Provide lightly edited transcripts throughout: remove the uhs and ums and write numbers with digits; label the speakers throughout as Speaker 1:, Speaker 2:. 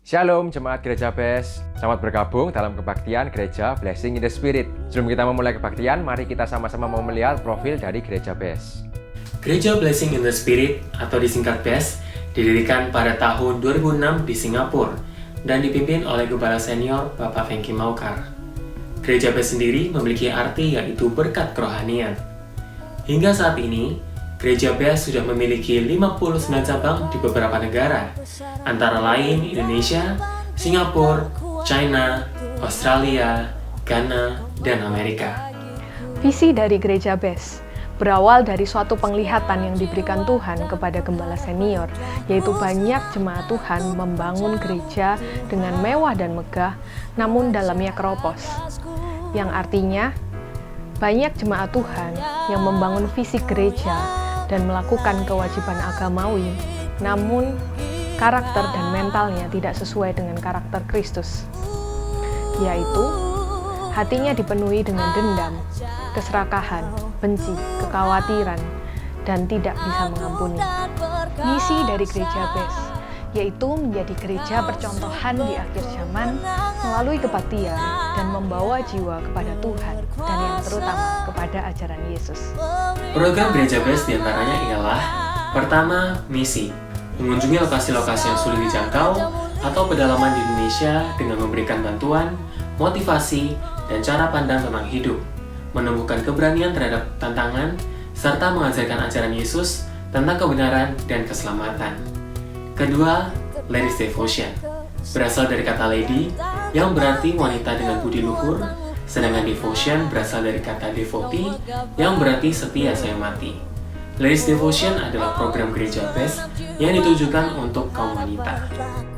Speaker 1: Shalom Jemaat Gereja BES, selamat bergabung dalam kebaktian Gereja Blessing in the Spirit. Sebelum kita memulai kebaktian, mari kita sama-sama mau melihat profil dari Gereja BES.
Speaker 2: Gereja Blessing in the Spirit atau disingkat BES didirikan pada tahun 2006 di Singapura dan dipimpin oleh Gembala Senior Bapak Fengki Maukar. Gereja BES sendiri memiliki arti yaitu berkat kerohanian. Hingga saat ini, Gereja BES sudah memiliki 59 cabang di beberapa negara, antara lain Indonesia, Singapura, China, Australia, Ghana, dan Amerika.
Speaker 3: Visi dari Gereja BES berawal dari suatu penglihatan yang diberikan Tuhan kepada Gembala Senior, yaitu banyak jemaat Tuhan membangun gereja dengan mewah dan megah, namun dalamnya keropos. Yang artinya, banyak jemaat Tuhan yang membangun visi gereja dan melakukan kewajiban agamawi, namun karakter dan mentalnya tidak sesuai dengan karakter Kristus, yaitu hatinya dipenuhi dengan dendam, keserakahan, benci, kekhawatiran, dan tidak bisa mengampuni. Misi dari Gereja BES yaitu menjadi gereja percontohan di akhir zaman melalui kebaktian dan membawa jiwa kepada Tuhan dan yang terutama kepada ajaran Yesus.
Speaker 2: Program Gereja BES diantaranya ialah: pertama, misi, mengunjungi lokasi-lokasi yang sulit dijangkau atau pedalaman di Indonesia dengan memberikan bantuan, motivasi, dan cara pandang tentang hidup, menumbuhkan keberanian terhadap tantangan, serta mengajarkan ajaran Yesus tentang kebenaran dan keselamatan. Kedua, Ladies Devotion, berasal dari kata lady yang berarti wanita dengan budi luhur, sedangkan devotion berasal dari kata devotee yang berarti setia saya mati. Ladies Devotion adalah program Gereja BES yang ditujukan untuk kaum wanita.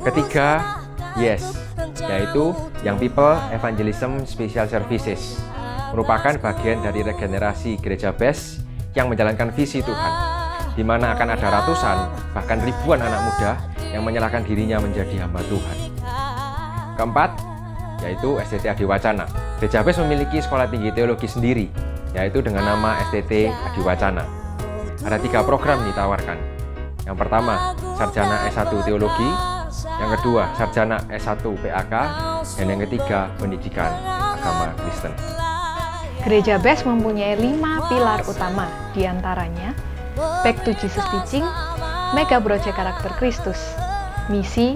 Speaker 1: Ketiga, Yes, yaitu Young People Evangelism Special Services, merupakan bagian dari regenerasi Gereja BES yang menjalankan visi Tuhan, di mana akan ada ratusan, bahkan ribuan anak muda yang menyerahkan dirinya menjadi hamba Tuhan. Keempat, yaitu STT Adiwacana. Gereja BES memiliki sekolah tinggi teologi sendiri, yaitu dengan nama STT Adiwacana. Ada 3 program yang ditawarkan. Yang pertama, Sarjana S1 Teologi, yang kedua, Sarjana S1 PAK, dan yang ketiga, Pendidikan Agama Kristen.
Speaker 3: Gereja BES mempunyai 5 pilar utama, diantaranya Back to Jesus Teaching, Mega Project Karakter Kristus, Misi,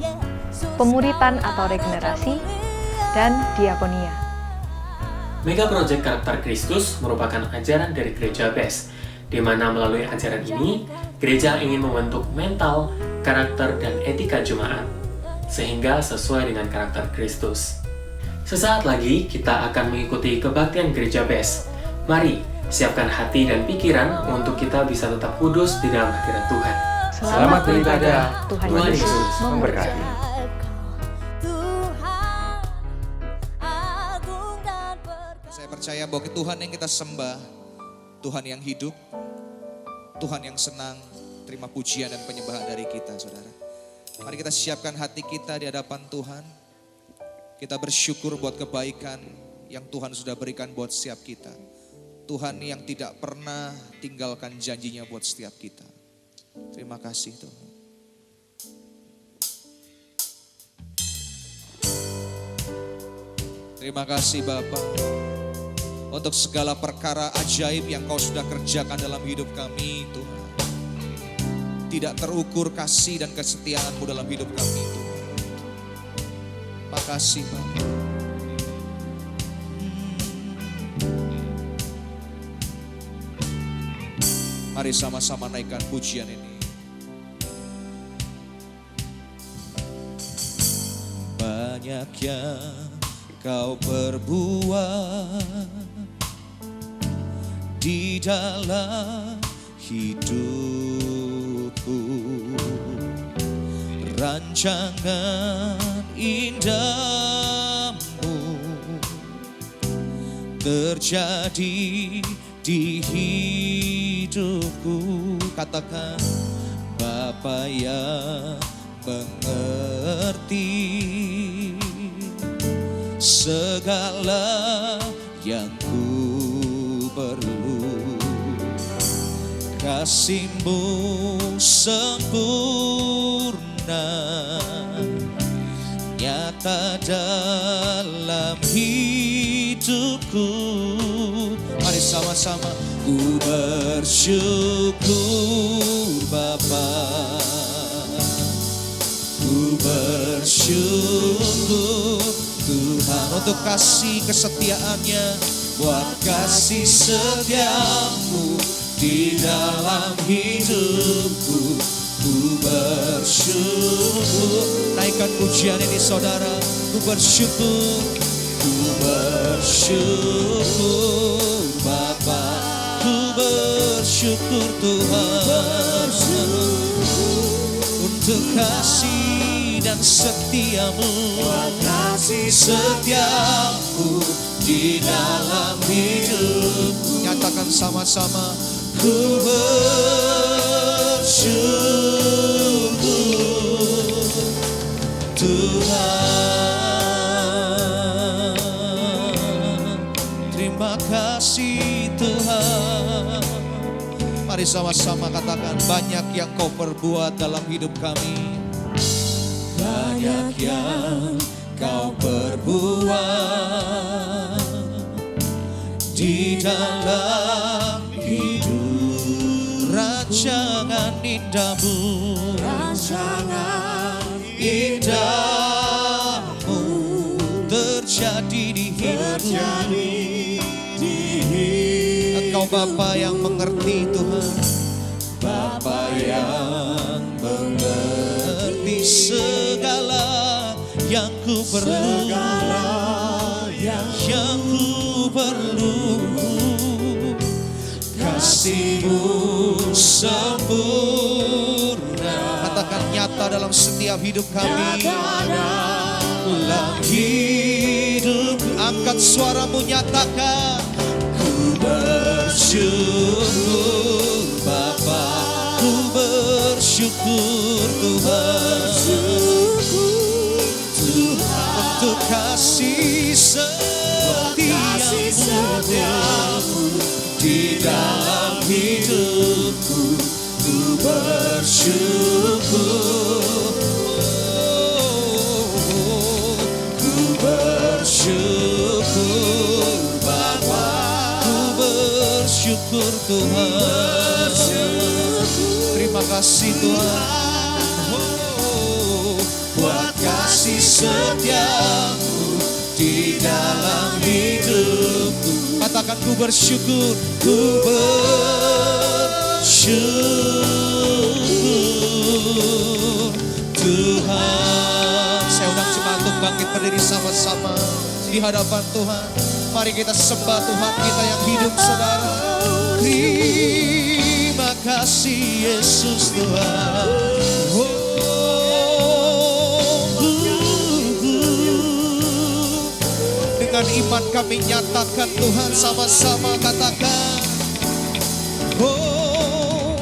Speaker 3: Pemuritan atau Regenerasi, dan Diakonia.
Speaker 2: Mega Project Karakter Kristus merupakan ajaran dari Gereja BES, di mana melalui ajaran ini, gereja ingin membentuk mental, karakter, dan etika jemaat, sehingga sesuai dengan karakter Kristus. Sesaat lagi, kita akan mengikuti kebaktian Gereja BES. Mari, siapkan hati dan pikiran untuk kita bisa tetap kudus di dalam hadirat Tuhan.
Speaker 1: Selamat beribadah,
Speaker 3: Tuhan
Speaker 1: Tuhan
Speaker 3: Yesus
Speaker 1: Yesus
Speaker 3: memberkati.
Speaker 1: memberkati.
Speaker 4: Saya percaya bahwa Tuhan yang kita sembah, Tuhan yang hidup, Tuhan yang senang terima pujian dan penyembahan dari kita, saudara. Mari kita siapkan hati kita di hadapan Tuhan. Kita bersyukur buat kebaikan yang Tuhan sudah berikan buat setiap kita. Tuhan yang tidak pernah tinggalkan janjinya buat setiap kita. Terima kasih Tuhan. Terima kasih Bapak, untuk segala perkara ajaib yang Kau sudah kerjakan dalam hidup kami Tuhan. Tidak terukur kasih dan kesetiaan-Mu dalam hidup kami Tuhan. Makasih Bapak. Mari sama-sama naikkan pujian ini. Banyak yang Kau perbuat di dalam hidupku, rancangan indahmu terjadi di hidupku. Katakan, Bapa yang mengerti segala yang ku perlu. Kasih-Mu sempurna nyata dalam hidupku. Mari sama-sama. Ku bersyukur Bapa, ku bersyukur Tuhan untuk kasih kesetiaannya, buat kasih setiamu di dalam hidupku. Ku bersyukur. Naikkan pujian ini saudara. Ku bersyukur, ku bersyukur Bapa, ku bersyukur Tuhan untuk kasih dan setiamu, kasih setiamu di dalam hidupku. Nyatakan sama-sama. Ku bersyukur Tuhan. Terima kasih Tuhan. Mari sama-sama katakan, banyak yang kau perbuat dalam hidup kami. Banyak yang kau perbuat di dalam hidup. Rancangan indahmu, rancangan indahmu terjadi di hidupku. Engkau Bapa yang mengerti Tuhan, Bapa yang mengerti segala yang ku perlu, yang ku perlu. Kasih-Mu sempurna, katakan nyata dalam setiap hidup kami. Dalam hidup, angkat suaramu, nyatakan. Ku bersyukur Bapa, ku bersyukur Tuhan, untuk kasih setiamu di dalam hidupku. Ku bersyukur, ku bersyukur Bapa, ku bersyukur Tuhan. Terima kasih Tuhan, buat kasih setiamu di dalam hidupku. Katakan, ku bersyukur, ku bersyukur Tuhan. Saya undang jemaat untuk bangkit berdiri sama-sama di hadapan Tuhan. Mari kita sembah Tuhan kita yang hidup, saudara. Terima kasih Yesus Tuhan. Dengan iman kami nyatakan Tuhan, sama-sama katakan. Oh,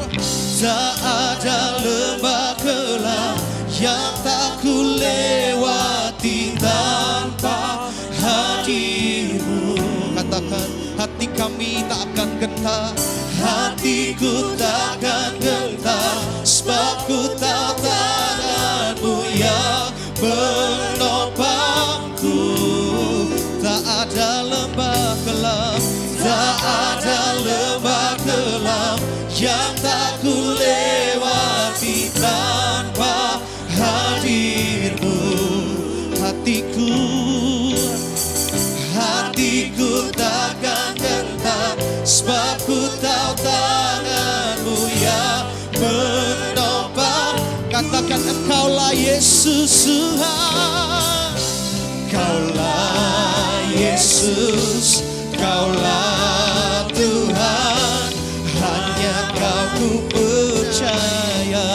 Speaker 4: tak ada lembah gelap yang tak ku lewati tanpa hadir-Mu. Katakan, hati kami tak akan gentar, hatiku tak akan gentar, sebab ku tahu tangan-Mu yang menopangku. Tak ada lembah gelap, tak ada lembah gelap yang tak ku lewati tanpa hadir-Mu. Hatiku takkan gentar, sebab ku tahu tangan-Mu yang menopang. Katakan, Engkaulah Yesus Tuhan, Kaulah Yesus, Kaulah Tuhan, hanya Kau ku percaya.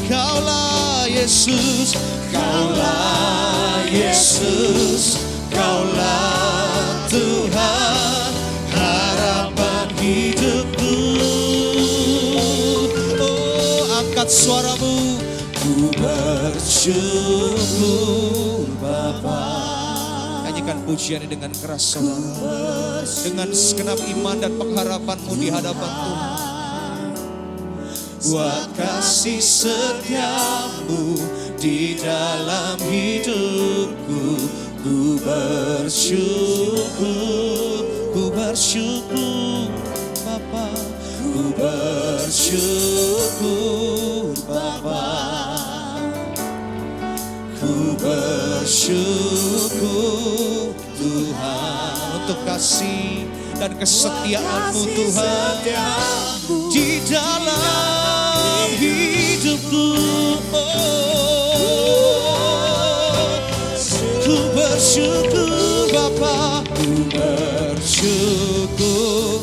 Speaker 4: Kaulah Yesus, Kaulah Yesus, Kaulah Tuhan, harapan hidupku. Oh, angkat suaramu, ku bersyukur Bapa. Nyanyikan pujian ini dengan keras, saudara, dengan segenap iman dan pengharapanmu di hadapan Tuhan. Buat kasih setiamu di dalam hidup. bersyukur Bapa, ku bersyukur Bapa, ku bersyukur Tuhan untuk kasih dan kesetiaan-Mu Tuhan di dalam hidupku. Ku bersyukur Bapa, ku bersyukur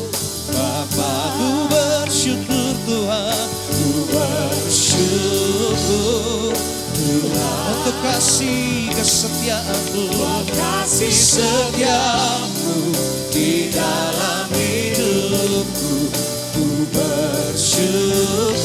Speaker 4: Bapa, ku bersyukur Tuhan, ku bersyukur Tuhan untuk kasih kesetiaan-Mu, kasih setiamu di dalam hidupku. Ku bersyukur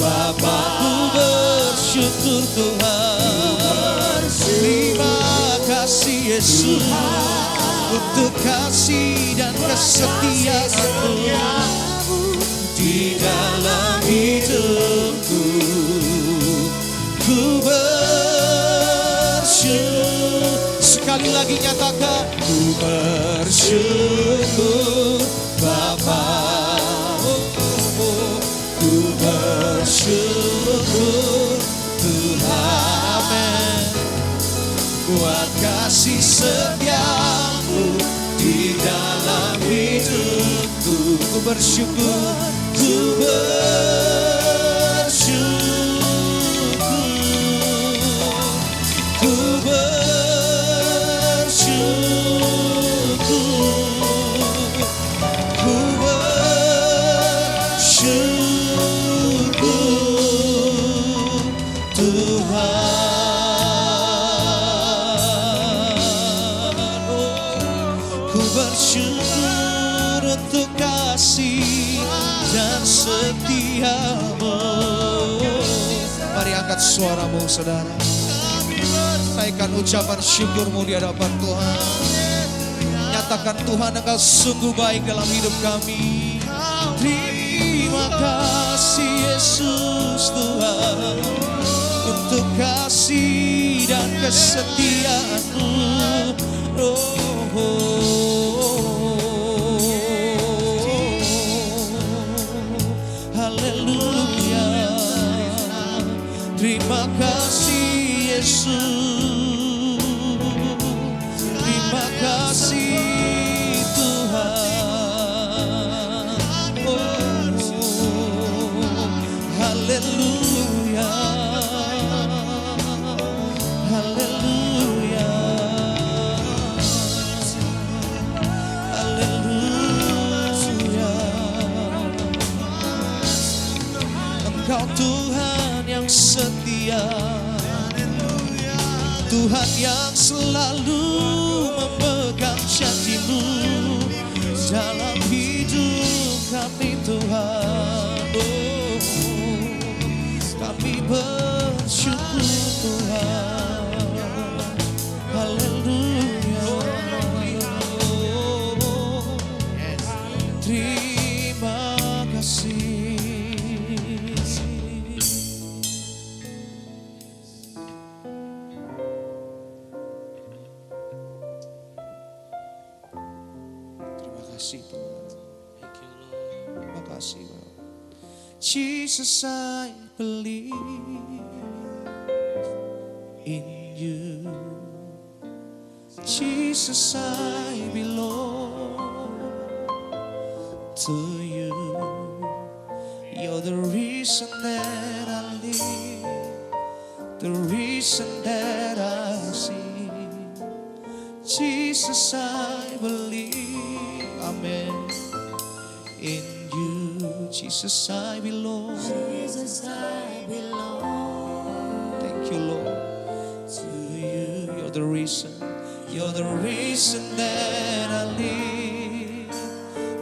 Speaker 4: Bapa, ku bersyukur Tuhan. Terima kasih Yesus untuk kasih dan kesetiaan-Mu di dalam hidupku. Ku bersyukur, sekali lagi nyatakan, ku bersyukur Bapa, ku bersyukur Tuhan, amin, buat kasih setiamu di dalam hidupku. Ku bersyukur, ku bersyukur, ku bersyukur, ku bersyukur Tuhan. Ku bersyukur untuk kasih dan setia-Mu. Mari angkat suaramu saudara, naikkan ucapan syukurmu di hadapan Tuhan. Nyatakan, Tuhan Engkau sungguh baik dalam hidup kami. Terima kasih Yesus Tuhan untuk kasih dan kesetiaan-Mu. Haleluya. Terima kasih Yesus, terima kasih Tuhan. Haleluya, haleluya, haleluya. Engkau Tuhan yang setia, Tuhan yang selalu memegang janji-Mu dalam hidup kami Tuhan. Oh, kami bersyukur Tuhan. Haleluya. Terima kasih. Terima kasih Bapak. Jesus, I believe in you. Jesus, I belong to you. You're the reason that I live, the reason that I see. Jesus, I believe, amen, in you. Jesus, I belong.
Speaker 5: Jesus, I belong.
Speaker 4: Thank you, Lord, to you. You're the reason. You're the reason that I live,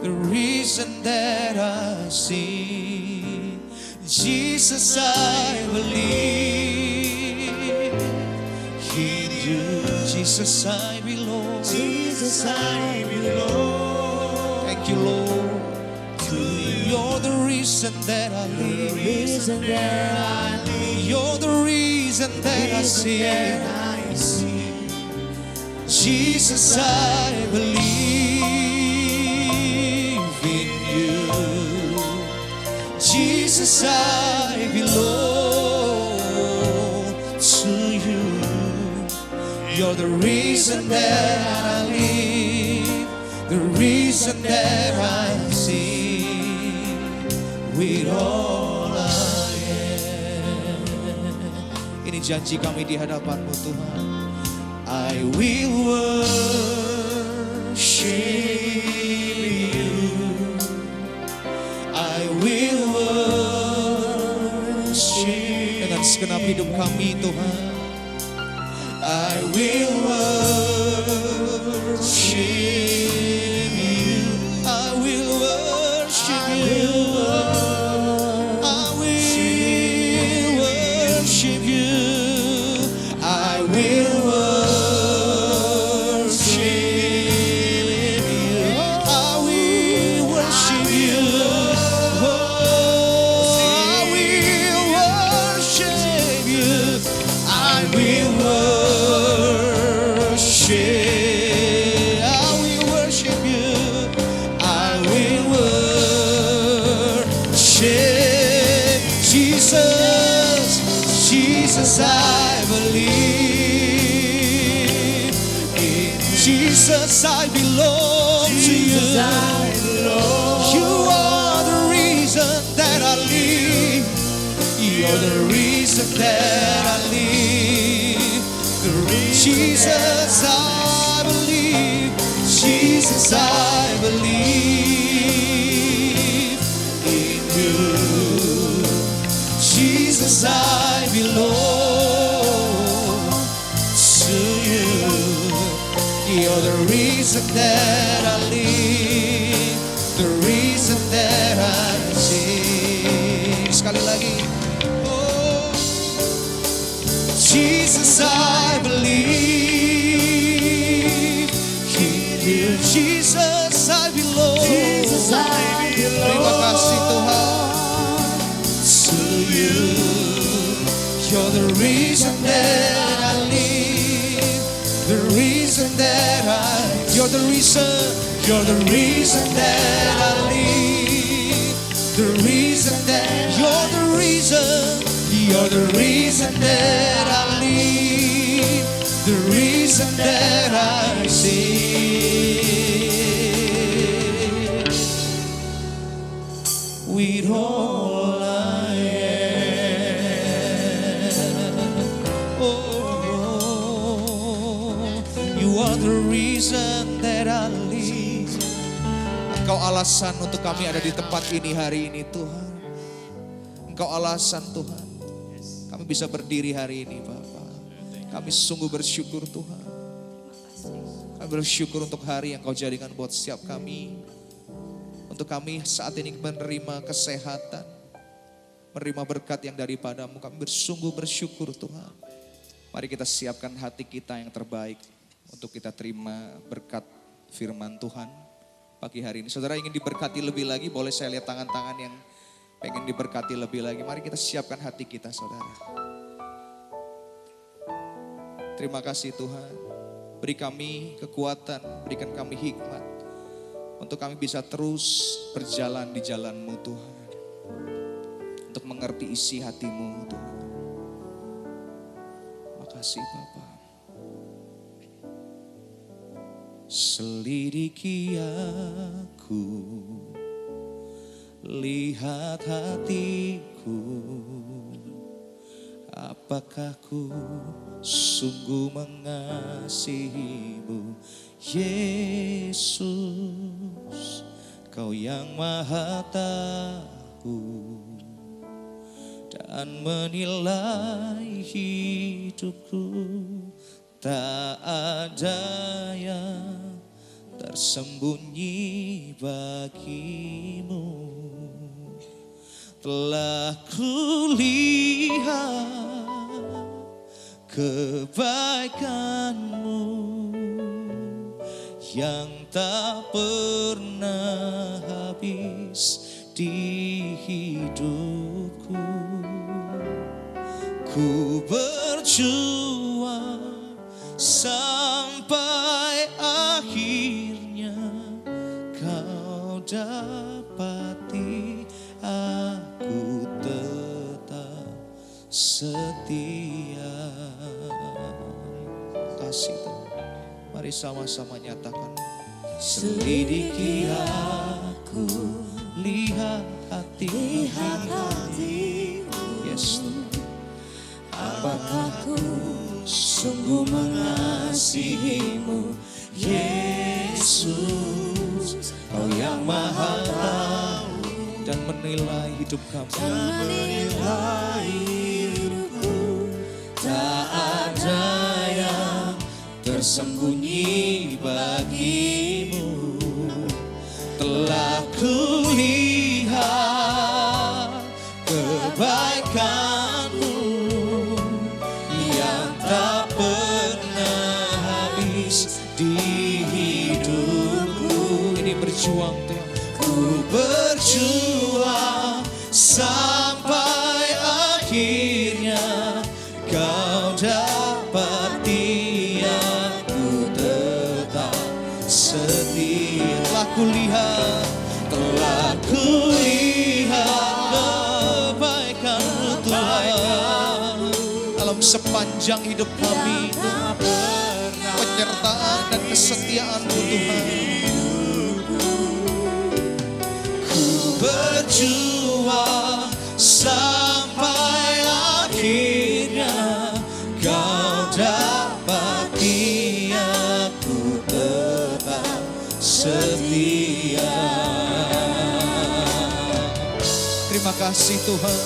Speaker 4: the reason that I see. Jesus, I believe in you. Jesus, I belong.
Speaker 5: Jesus, I belong.
Speaker 4: Thank you, Lord, to you. You're the reason that I live. You're the reason that I sing. Jesus, I believe in you. Jesus, I belong to you. You're the reason that I live, the reason that I sing with all I am. Ini janji kami di hadapan-Mu Tuhan. I will worship you. I will worship dengan segenap hidup kami Tuhan. I will worship you. I will worship you. I will worship you. I will Jesus, I believe in Jesus, I belong to you. You are the reason that I live. You're the reason that I live. Jesus, I believe. Jesus, I believe in you. Jesus, I belong to you. You're the reason that I live, the reason that I sing. Sekali lagi. Oh, Jesus, I believe in you. Jesus, I belong. Jesus, I belong. Terima kasih Tuhan. To you. You're the reason that I live, the reason that you're the reason that I live, the reason that you're the reason that I live, the reason that I sing with all I am. You are the reason that I live. Engkau alasan untuk kami ada di tempat ini hari ini Tuhan. Engkau alasan Tuhan. Kami bisa berdiri hari ini Bapa. Kami sungguh bersyukur Tuhan. Kami bersyukur untuk hari yang Kau jadikan buat setiap kami. Untuk kami saat ini menerima kesehatan. Menerima berkat yang daripadamu. Kami bersungguh bersyukur Tuhan. Mari kita siapkan hati kita yang terbaik untuk kita terima berkat firman Tuhan pagi hari ini. Saudara ingin diberkati lebih lagi, boleh saya lihat tangan-tangan yang pengen diberkati lebih lagi. Mari kita siapkan hati kita saudara. Terima kasih Tuhan. Beri kami kekuatan, berikan kami hikmat. Untuk kami bisa terus berjalan di jalan-Mu Tuhan. Untuk mengerti isi hati-Mu Tuhan. Terima kasih Bapa. Selidiki aku, lihat hatiku, apakah ku sungguh mengasihi-Mu, Yesus, Kau yang Maha Tahu dan menilai hidupku. Tak ada yang tersembunyi bagi-Mu. Telah kulihat kebaikan-Mu yang tak pernah habis di hidupku. Ku berjuang sampai akhirnya kau dapati aku tetap setia. Kasih Tuhan, mari sama-sama nyatakan. Selidiki aku, lihat hati. Yes. Apakah ku sungguh mengasihimu, Yesus? Kau yang maha tahu dan menilai hidup kami. Tak ada yang tersembunyi bagimu. Telah kulihat kebaikanmu yang tak pernah habis di hidupku. Ini berjuang Tuhan. Ku berjuang sampai akhirnya kau dapati aku tetap setia. Telah kulihat kebaikan-Mu Tuhan dalam sepanjang hidup kami. Penyertaan dan kesetiaan-Mu Tuhan. Ku berjuang sampai akhirnya kau dapati aku tetap setia. Terima kasih Tuhan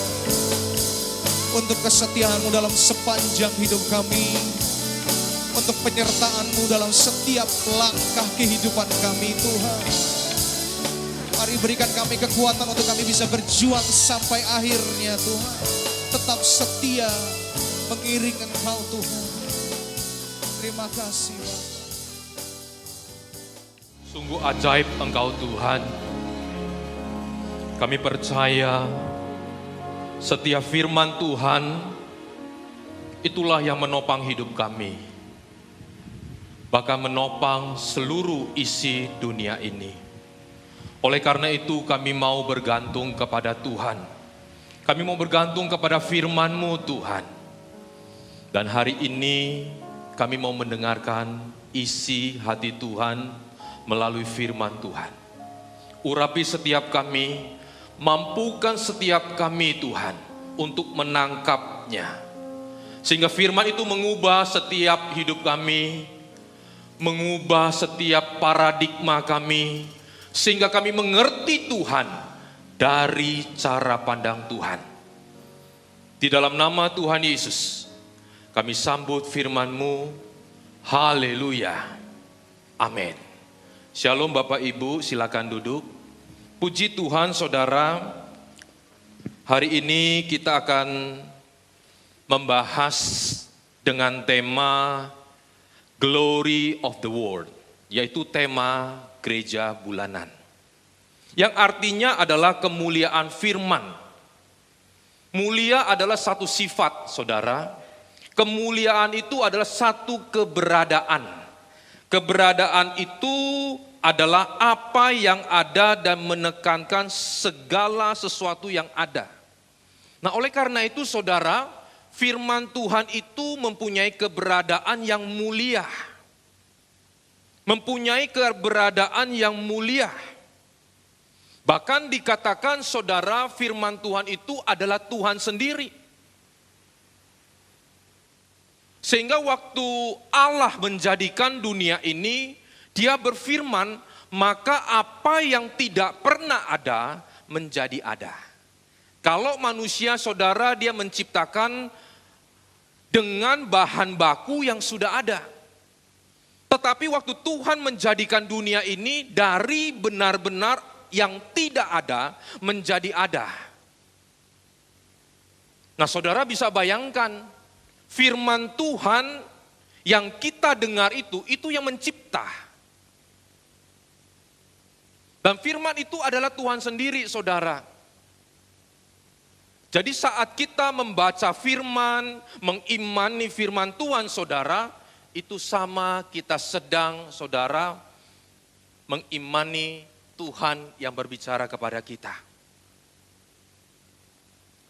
Speaker 4: untuk kesetiaan-Mu dalam sepanjang hidup kami, untuk penyertaan-Mu dalam setiap langkah kehidupan kami Tuhan. Mari berikan kami kekuatan untuk kami bisa berjuang sampai akhirnya Tuhan. Tetap setia mengiring Engkau Tuhan. Terima kasih Bapak.
Speaker 6: Sungguh ajaib Engkau Tuhan. Kami percaya setiap firman Tuhan itulah yang menopang hidup kami. Bahkan menopang seluruh isi dunia ini. Oleh karena itu kami mau bergantung kepada Tuhan. Kami mau bergantung kepada firman-Mu Tuhan. Dan hari ini kami mau mendengarkan isi hati Tuhan melalui firman Tuhan. Urapi setiap kami, mampukan setiap kami Tuhan untuk menangkapnya. Sehingga firman itu mengubah setiap hidup kami, mengubah setiap paradigma kami, sehingga kami mengerti Tuhan dari cara pandang Tuhan. Di dalam nama Tuhan Yesus, kami sambut firman-Mu. Haleluya. Amin. Shalom Bapak Ibu, silakan duduk. Puji Tuhan saudara, hari ini kita akan membahas dengan tema Glory of the World, yaitu tema gereja bulanan. Yang artinya adalah kemuliaan firman. Mulia adalah satu sifat saudara. Kemuliaan itu adalah satu keberadaan. Keberadaan itu adalah apa yang ada dan menekankan segala sesuatu yang ada. Nah, oleh karena itu saudara, firman Tuhan itu mempunyai keberadaan yang mulia. Mempunyai keberadaan yang mulia. Bahkan dikatakan saudara, firman Tuhan itu adalah Tuhan sendiri. Sehingga waktu Allah menjadikan dunia ini, Dia berfirman, maka apa yang tidak pernah ada menjadi ada. Kalau manusia saudara dia menciptakan dengan bahan baku yang sudah ada. Tetapi waktu Tuhan menjadikan dunia ini dari benar-benar yang tidak ada menjadi ada. Nah saudara bisa bayangkan, firman Tuhan yang kita dengar itu yang mencipta. Dan firman itu adalah Tuhan sendiri, saudara. Jadi saat kita membaca firman, mengimani firman Tuhan, saudara, itu sama kita sedang, saudara, mengimani Tuhan yang berbicara kepada kita.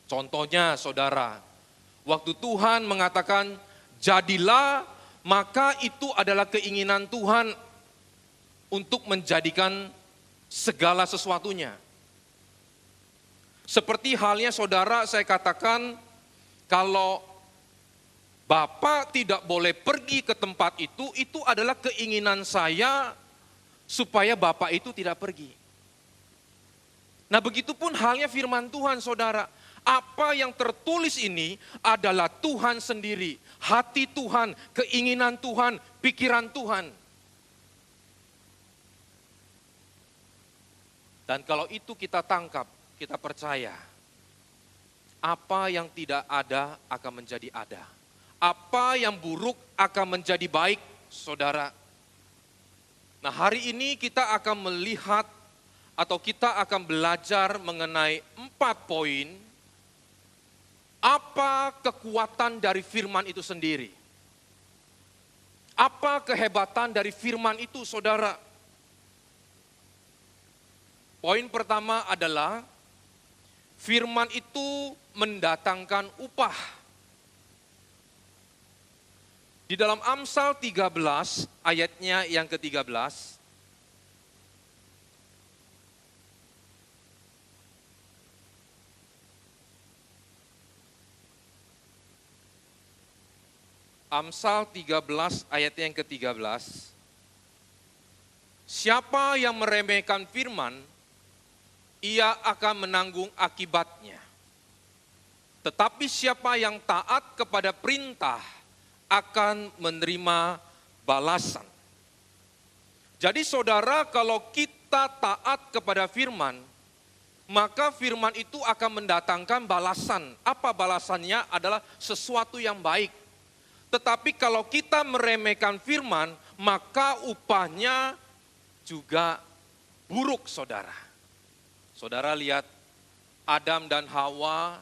Speaker 6: Contohnya, saudara, waktu Tuhan mengatakan, jadilah, maka itu adalah keinginan Tuhan untuk menjadikan segala sesuatunya. Seperti halnya saudara, saya katakan, kalau Bapak tidak boleh pergi ke tempat itu adalah keinginan saya supaya Bapak itu tidak pergi. Nah, begitupun halnya firman Tuhan, saudara. Apa yang tertulis ini adalah Tuhan sendiri, hati Tuhan, keinginan Tuhan, pikiran Tuhan. Dan kalau itu kita tangkap, kita percaya, apa yang tidak ada akan menjadi ada. Apa yang buruk akan menjadi baik, saudara. Nah, hari ini kita akan melihat atau kita akan belajar mengenai 4 poin. Apa kekuatan dari firman itu sendiri? Apa kehebatan dari firman itu, saudara? Poin pertama adalah firman itu mendatangkan upah. Di dalam Amsal 13 ayatnya yang ke-13, Amsal 13 ayat yang ke-13, siapa yang meremehkan firman, ia akan menanggung akibatnya. Tetapi siapa yang taat kepada perintah akan menerima balasan. Jadi saudara, kalau kita taat kepada firman, maka firman itu akan mendatangkan balasan. Apa balasannya? Adalah sesuatu yang baik. Tetapi kalau kita meremehkan firman, maka upahnya juga buruk, saudara. Saudara lihat Adam dan Hawa,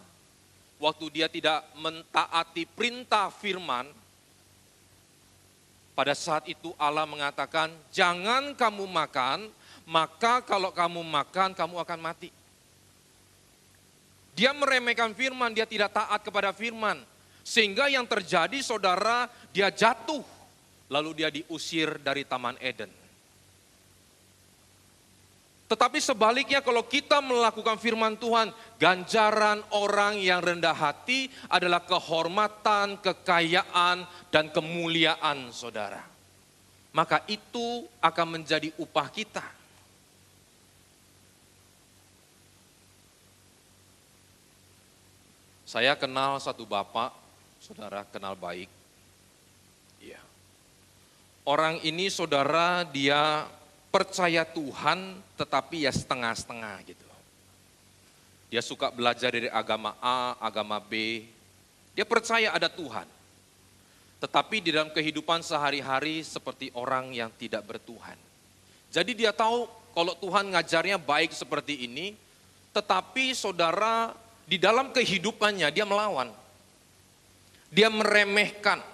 Speaker 6: waktu dia tidak mentaati perintah firman, pada saat itu Allah mengatakan, jangan kamu makan, maka kalau kamu makan, kamu akan mati. Dia meremehkan firman, dia tidak taat kepada firman. Sehingga yang terjadi, saudara, dia jatuh, lalu dia diusir dari Taman Eden. Tetapi sebaliknya kalau kita melakukan firman Tuhan, ganjaran orang yang rendah hati adalah kehormatan, kekayaan, dan kemuliaan, saudara. Maka itu akan menjadi upah kita. Saya kenal satu bapak, saudara, kenal baik. Iya. Orang ini, saudara, dia percaya Tuhan tetapi ya setengah-setengah gitu. Dia suka belajar dari agama A, agama B. Dia percaya ada Tuhan. Tetapi di dalam kehidupan sehari-hari seperti orang yang tidak bertuhan. Jadi dia tahu kalau Tuhan ngajarnya baik seperti ini, tetapi saudara di dalam kehidupannya dia melawan. Dia meremehkan.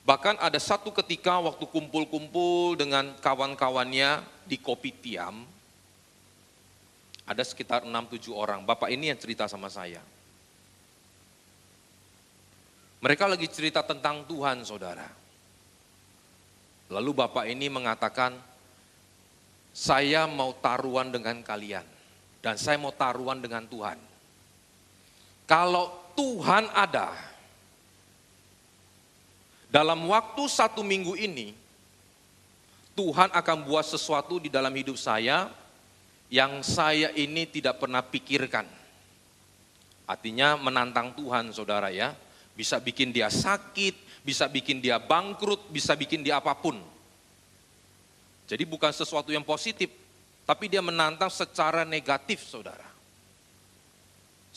Speaker 6: Bahkan ada satu ketika waktu kumpul-kumpul dengan kawan-kawannya di Kopitiam, ada sekitar 6-7 orang. Bapak ini yang cerita sama saya. Mereka lagi cerita tentang Tuhan, saudara. Lalu bapak ini mengatakan, saya mau taruhan dengan kalian. Dan saya mau taruhan dengan Tuhan. Kalau Tuhan ada, dalam waktu 1 minggu ini, Tuhan akan buat sesuatu di dalam hidup saya yang saya ini tidak pernah pikirkan. Artinya menantang Tuhan, saudara ya. Bisa bikin dia sakit, bisa bikin dia bangkrut, bisa bikin dia apapun. Jadi bukan sesuatu yang positif, tapi dia menantang secara negatif, saudara.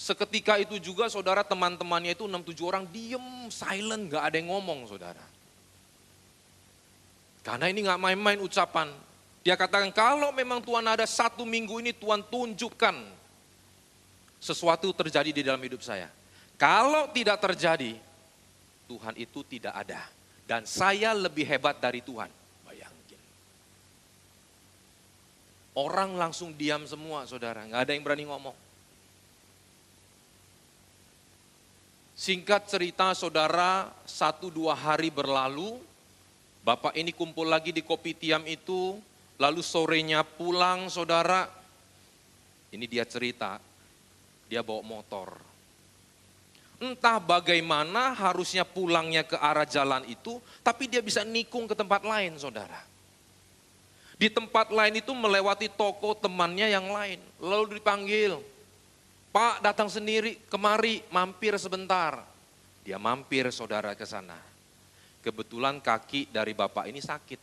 Speaker 6: Seketika itu juga saudara, teman-temannya itu 6-7 orang diem, silent, gak ada yang ngomong, saudara. Karena ini gak main-main ucapan. Dia katakan, kalau memang Tuhan ada, 1 minggu ini Tuhan tunjukkan sesuatu terjadi di dalam hidup saya. Kalau tidak terjadi, Tuhan itu tidak ada. Dan saya lebih hebat dari Tuhan. Bayangin. Orang langsung diam semua, saudara. Nggak ada yang berani ngomong. Singkat cerita, saudara, 1-2 hari berlalu, Bapak ini kumpul lagi di Kopitiam itu, lalu sorenya pulang, saudara. Ini dia cerita, dia bawa motor. Entah bagaimana harusnya pulangnya ke arah jalan itu, tapi dia bisa nikung ke tempat lain, saudara. Di tempat lain itu melewati toko temannya yang lain, lalu dipanggil, Pak datang sendiri, kemari, mampir sebentar. Dia mampir, saudara, ke sana. Kebetulan kaki dari bapak ini sakit.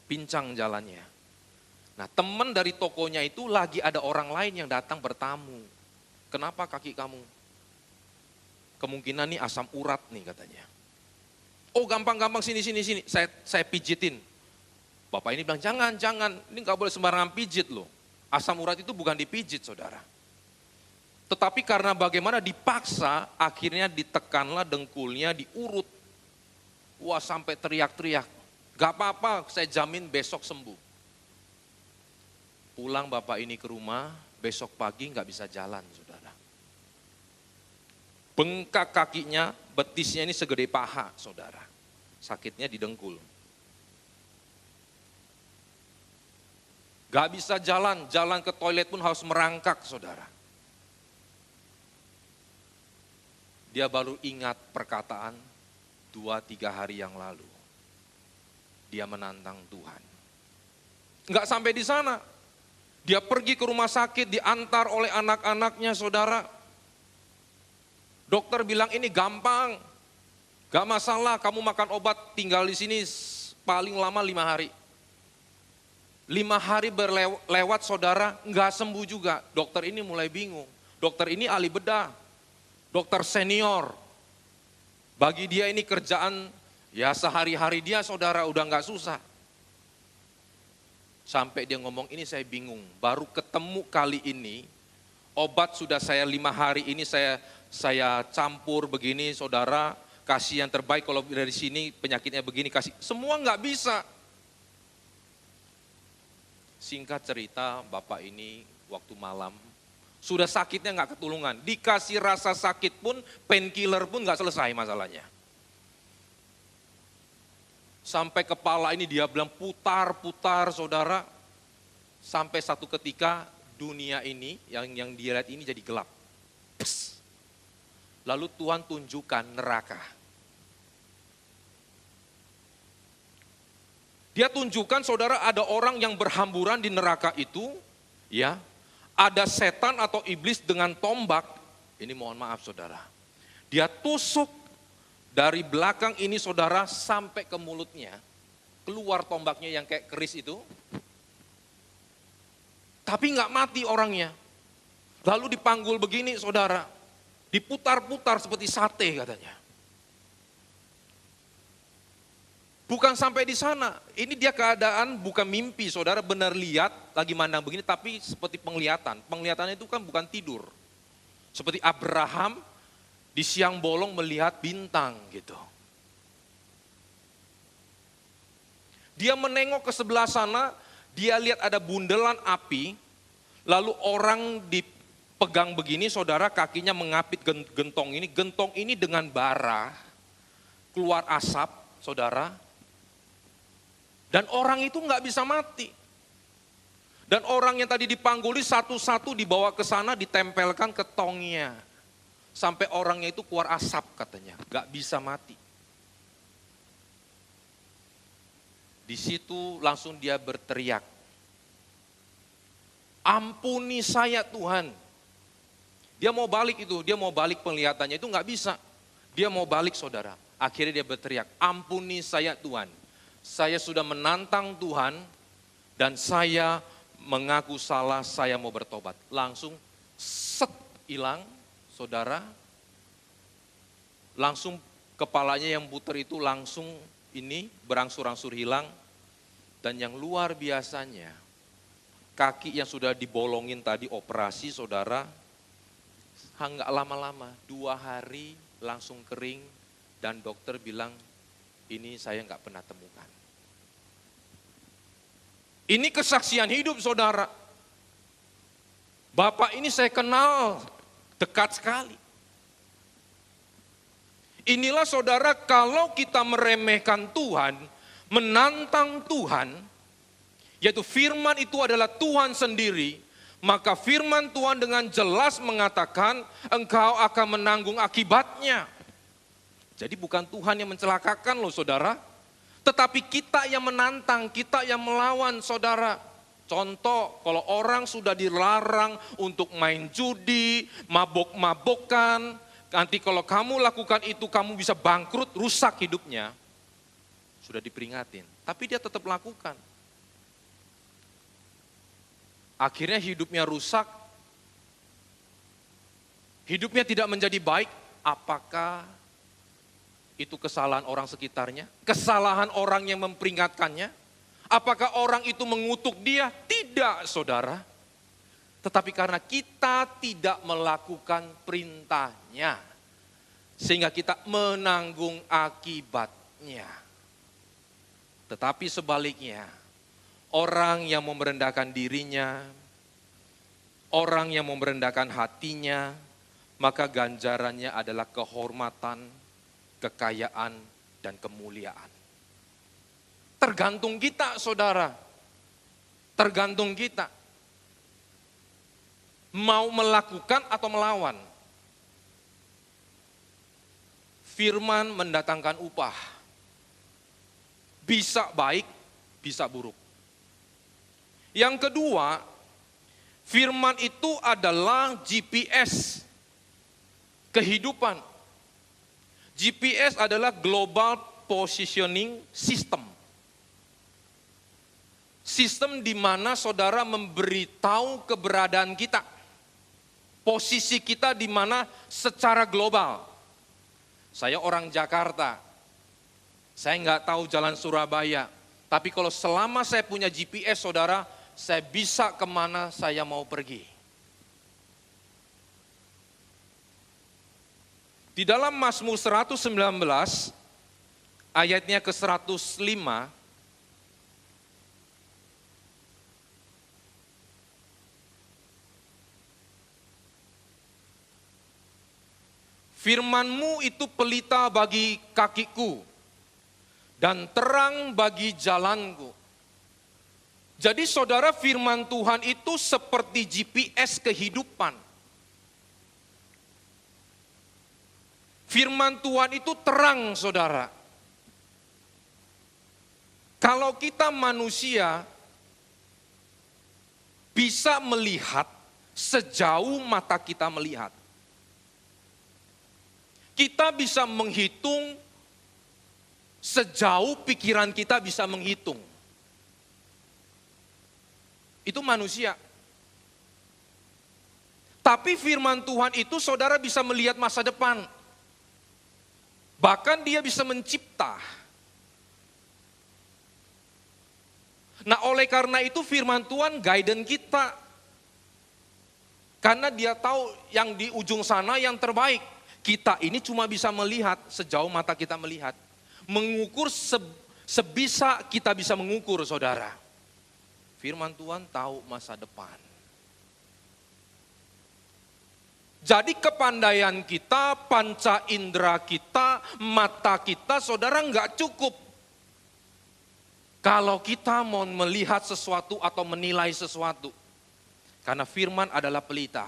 Speaker 6: Pincang jalannya. Nah, teman dari tokonya itu lagi ada orang lain yang datang bertamu. Kenapa kaki kamu? Kemungkinan nih asam urat nih katanya. Oh gampang-gampang sini. Saya pijitin. Bapak ini bilang jangan, ini nggak boleh sembarangan pijit loh. Asam urat itu bukan dipijit, saudara. Tetapi karena bagaimana dipaksa, akhirnya ditekanlah dengkulnya, diurut. Wah sampai teriak-teriak. Gak apa-apa, saya jamin besok sembuh. Pulang bapak ini ke rumah, besok pagi gak bisa jalan, saudara. Bengkak kakinya, betisnya ini segede paha, saudara. Sakitnya di dengkul. Gak bisa jalan ke toilet pun harus merangkak, saudara. Dia baru ingat perkataan 2-3 hari yang lalu. Dia menantang Tuhan. Enggak sampai di sana. Dia pergi ke rumah sakit, diantar oleh anak-anaknya, saudara. Dokter bilang ini gampang. Gak masalah, kamu makan obat, tinggal di sini paling lama 5 hari. 5 hari berlewat, saudara, enggak sembuh juga. Dokter ini mulai bingung. Dokter ini ahli bedah. Dokter senior. Bagi dia ini kerjaan ya sehari-hari dia, saudara, udah nggak susah. Sampai dia ngomong, ini saya bingung, baru ketemu kali ini, obat sudah saya 5 hari ini saya campur begini, saudara, kasih yang terbaik, kalau dari sini penyakitnya begini, kasih, semua nggak bisa. Singkat cerita, bapak ini waktu malam, sudah sakitnya nggak ketulungan, dikasih rasa sakit pun, painkiller pun nggak selesai masalahnya. Sampai kepala ini dia bilang putar-putar, saudara. Sampai satu ketika dunia ini yang dia lihat ini jadi gelap. Pss. Lalu Tuhan tunjukkan neraka. Dia tunjukkan, saudara, ada orang yang berhamburan di neraka itu, ya. Ada setan atau iblis dengan tombak. Ini mohon maaf, saudara. Dia tusuk dari belakang ini, saudara, sampai ke mulutnya, keluar tombaknya yang kayak keris itu. Tapi nggak mati orangnya. Lalu dipanggul begini, saudara, diputar-putar seperti sate katanya. Bukan sampai di sana, ini dia keadaan bukan mimpi, saudara, benar lihat, lagi mandang begini, tapi seperti penglihatan. Penglihatannya itu kan bukan tidur. Seperti Abraham, di siang bolong melihat bintang gitu. Dia menengok ke sebelah sana, dia lihat ada bundelan api, lalu orang dipegang begini, saudara, kakinya mengapit gentong ini dengan bara, keluar asap, saudara. Dan orang itu nggak bisa mati. Dan orang yang tadi dipangguli satu-satu dibawa ke sana, ditempelkan ke tongnya. Sampai orangnya itu keluar asap katanya, gak bisa mati. Di situ langsung dia berteriak, ampuni saya Tuhan. Dia mau balik itu, dia mau balik penglihatannya itu gak bisa. Dia mau balik, saudara. Akhirnya dia berteriak, ampuni saya Tuhan. Saya sudah menantang Tuhan dan saya mengaku salah, saya mau bertobat. Langsung set hilang. Saudara, langsung kepalanya yang buter itu langsung ini berangsur-angsur hilang. Dan yang luar biasanya, kaki yang sudah dibolongin tadi operasi saudara, nggak lama-lama, 2 hari langsung kering dan dokter bilang, ini saya nggak pernah temukan. Ini kesaksian hidup saudara. Bapak ini saya kenal dekat sekali. Inilah saudara, kalau kita meremehkan Tuhan, menantang Tuhan, yaitu firman itu adalah Tuhan sendiri, maka firman Tuhan dengan jelas mengatakan engkau akan menanggung akibatnya. Jadi bukan Tuhan yang mencelakakan loh saudara, tetapi kita yang menantang, kita yang melawan saudara. Contoh, kalau orang sudah dilarang untuk main judi, mabok-mabokan, nanti kalau kamu lakukan itu kamu bisa bangkrut, rusak hidupnya. Sudah diperingatin, tapi dia tetap lakukan. Akhirnya hidupnya rusak, hidupnya tidak menjadi baik. Apakah itu kesalahan orang sekitarnya? Kesalahan orang yang memperingatkannya? Apakah orang itu mengutuk dia? Tidak, saudara. Tetapi karena kita tidak melakukan perintahnya, sehingga kita menanggung akibatnya. Tetapi sebaliknya, orang yang mau merendahkan dirinya, orang yang mau merendahkan hatinya, maka ganjarannya adalah kehormatan, kekayaan, dan kemuliaan. Tergantung kita, saudara. Tergantung kita. Mau melakukan atau melawan. Firman mendatangkan upah. Bisa baik, bisa buruk. Yang kedua, firman itu adalah GPS kehidupan. GPS adalah Global Positioning System. Sistem di mana saudara memberitahu keberadaan kita. Posisi kita di mana secara global. Saya orang Jakarta. Saya nggak tahu jalan Surabaya. Tapi kalau selama saya punya GPS saudara, saya bisa kemana saya mau pergi. Di dalam Mazmur 119, ayatnya ke 105, firman-Mu itu pelita bagi kakiku dan terang bagi jalanku. Jadi saudara, firman Tuhan itu seperti GPS kehidupan. Firman Tuhan itu terang, saudara. Kalau kita manusia bisa melihat sejauh mata kita melihat. Kita bisa menghitung sejauh pikiran kita bisa menghitung. Itu manusia. Tapi firman Tuhan itu saudara bisa melihat masa depan. Bahkan dia bisa mencipta. Nah, oleh karena itu firman Tuhan guidance kita. Karena dia tahu yang di ujung sana yang terbaik. Kita ini cuma bisa melihat sejauh mata kita melihat. Mengukur sebisa kita bisa mengukur, saudara. Firman Tuhan tahu masa depan. Jadi kepandaian kita, panca indera kita, mata kita, saudara nggak cukup. Kalau kita mau melihat sesuatu atau menilai sesuatu. Karena firman adalah pelita.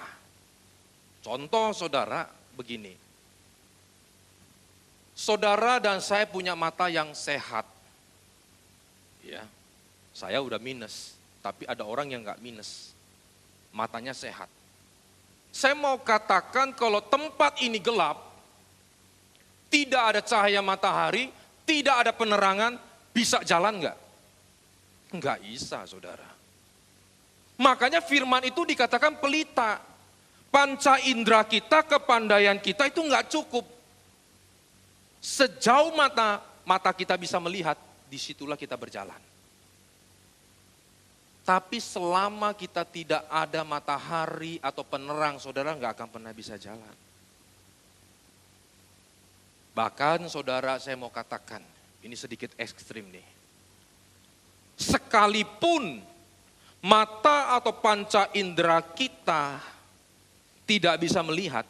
Speaker 6: Contoh saudara begini. Saudara dan saya punya mata yang sehat. Ya, saya udah minus, tapi ada orang yang nggak minus. Matanya sehat. Saya mau katakan kalau tempat ini gelap, tidak ada cahaya matahari, tidak ada penerangan, bisa jalan nggak? Nggak bisa, saudara. Makanya firman itu dikatakan pelita. Panca indera kita, kepandaian kita itu nggak cukup. Sejauh mata kita bisa melihat, disitulah kita berjalan. Tapi selama kita tidak ada matahari atau penerang, saudara nggak akan pernah bisa jalan. Bahkan saudara, saya mau katakan, ini sedikit ekstrim nih. Sekalipun mata atau panca indera kita tidak bisa melihat,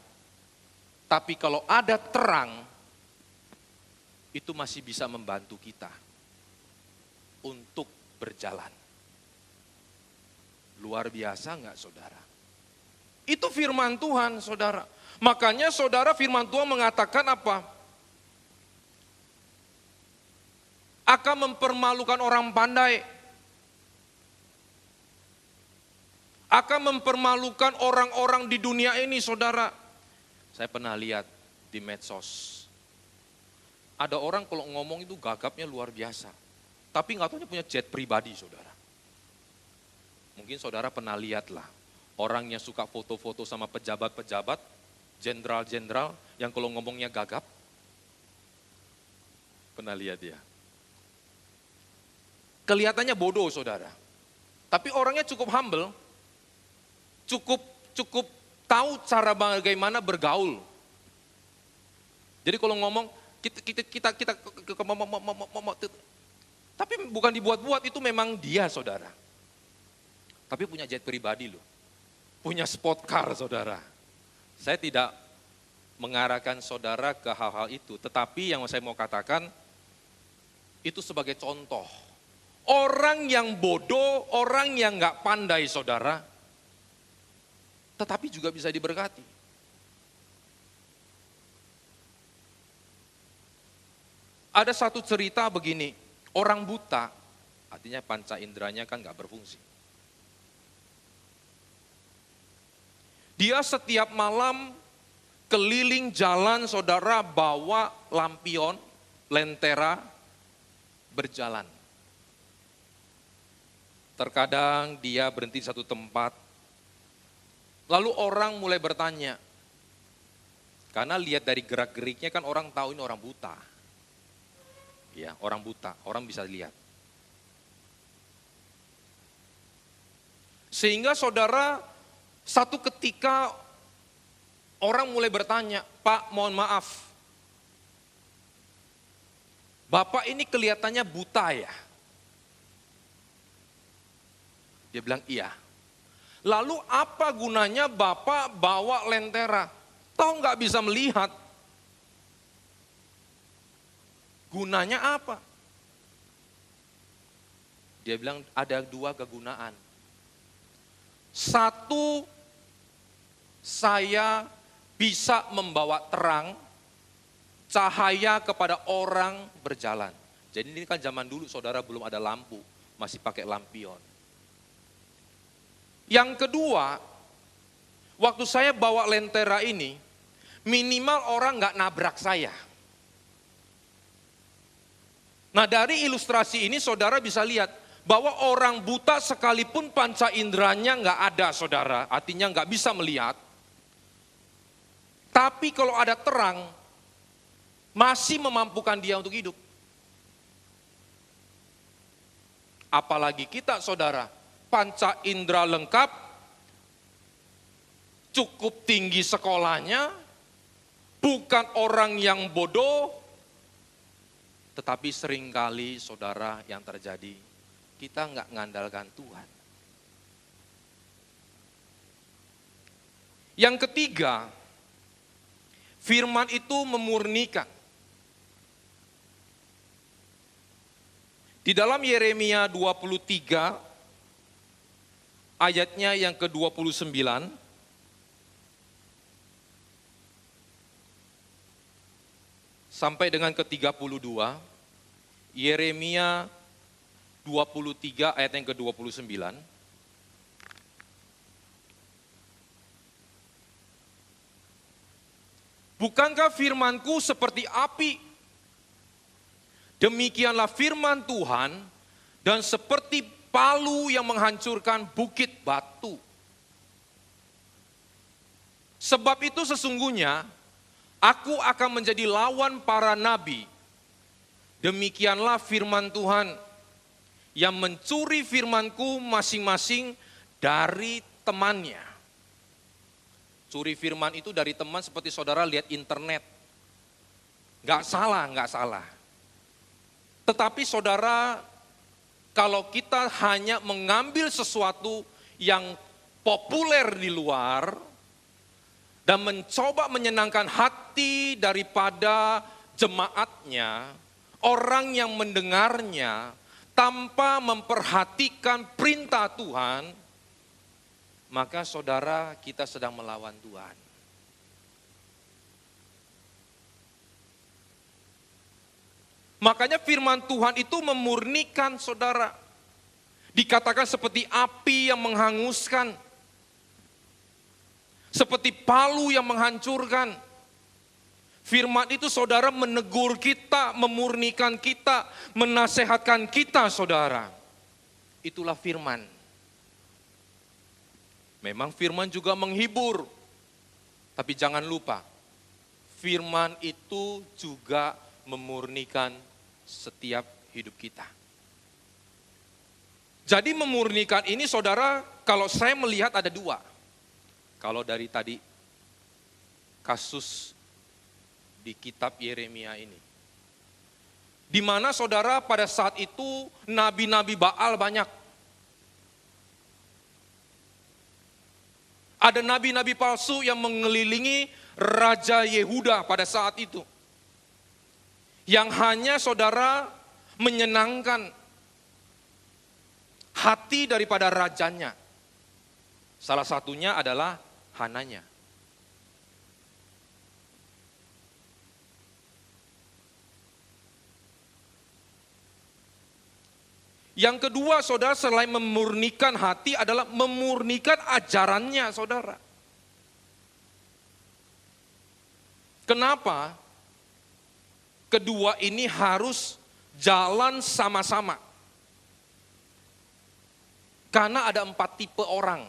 Speaker 6: tapi kalau ada terang, itu masih bisa membantu kita untuk berjalan. Luar biasa enggak, saudara? Itu firman Tuhan, saudara. Makanya saudara, firman Tuhan mengatakan apa? Akan mempermalukan orang pandai. Akan mempermalukan orang-orang di dunia ini, saudara. Saya pernah lihat di medsos. Ada orang kalau ngomong itu gagapnya luar biasa. Tapi nggak tahu dia punya jet pribadi, saudara. Mungkin saudara pernah lihat lah. Orang yang suka foto-foto sama pejabat-pejabat, jenderal-jenderal, yang kalau ngomongnya gagap. Pernah lihat ya. Kelihatannya bodoh, saudara. Tapi orangnya cukup humble. Cukup tahu cara bagaimana bergaul. Jadi kalau ngomong, kita tapi bukan dibuat-buat, itu memang dia, saudara. Tapi punya jet pribadi loh. Punya sport car, saudara. Saya tidak mengarahkan saudara ke hal-hal itu, tetapi yang saya mau katakan itu sebagai contoh. Orang yang bodoh, orang yang nggak pandai, saudara, tetapi juga bisa diberkati. Ada satu cerita begini, orang buta, artinya panca inderanya kan nggak berfungsi. Dia setiap malam keliling jalan, saudara, bawa lampion, lentera, berjalan. Terkadang dia berhenti di satu tempat, lalu orang mulai bertanya, karena lihat dari gerak-geriknya kan orang tahu ini orang buta. Ya, orang buta, orang bisa lihat. Sehingga saudara, satu ketika orang mulai bertanya, Pak, mohon maaf, Bapak ini kelihatannya buta ya? Dia bilang iya. Lalu apa gunanya Bapak bawa lentera? Tahu nggak bisa melihat? Gunanya apa? Dia bilang ada dua kegunaan. Satu, saya bisa membawa terang, cahaya kepada orang berjalan. Jadi ini kan zaman dulu, saudara, belum ada lampu, masih pakai lampion. Yang kedua, waktu saya bawa lentera ini, minimal orang nggak nabrak saya. Nah, dari ilustrasi ini saudara bisa lihat bahwa orang buta sekalipun panca inderanya nggak ada, saudara, artinya nggak bisa melihat. Tapi kalau ada terang, masih memampukan dia untuk hidup. Apalagi kita, saudara, panca indera lengkap, cukup tinggi sekolahnya, bukan orang yang bodoh, tetapi seringkali, saudara, yang terjadi, kita nggak ngandalkan Tuhan. Yang ketiga, firman itu memurnikan. Di dalam Yeremia 23, ayatnya yang ke-29, sampai dengan ke-32, Yeremia 23 ayat yang ke-29. Bukankah firmanku seperti api? Demikianlah firman Tuhan, dan seperti palu yang menghancurkan bukit batu. Sebab itu sesungguhnya, aku akan menjadi lawan para nabi. Demikianlah firman Tuhan, yang mencuri firman-Ku masing-masing dari temannya. Curi firman itu dari teman seperti saudara lihat internet. Nggak salah. Tetapi saudara, kalau kita hanya mengambil sesuatu yang populer di luar dan mencoba menyenangkan hati daripada jemaatnya, orang yang mendengarnya, tanpa memperhatikan perintah Tuhan, maka saudara, kita sedang melawan Tuhan. Makanya firman Tuhan itu memurnikan saudara. Dikatakan seperti api yang menghanguskan. Seperti palu yang menghancurkan. Firman itu saudara menegur kita, memurnikan kita, menasehatkan kita saudara. Itulah firman. Memang firman juga menghibur. Tapi jangan lupa, firman itu juga memurnikan setiap hidup kita. Jadi memurnikan ini saudara, kalau saya melihat ada dua. Kalau dari tadi kasus di kitab Yeremia ini. Di mana saudara pada saat itu nabi-nabi Baal banyak. Ada nabi-nabi palsu yang mengelilingi Raja Yehuda pada saat itu. Yang hanya saudara menyenangkan hati daripada rajanya. Salah satunya adalah Hananya. Yang kedua saudara, selain memurnikan hati adalah memurnikan ajarannya saudara. Kenapa? Kedua ini harus jalan sama-sama. Karena ada 4 tipe orang.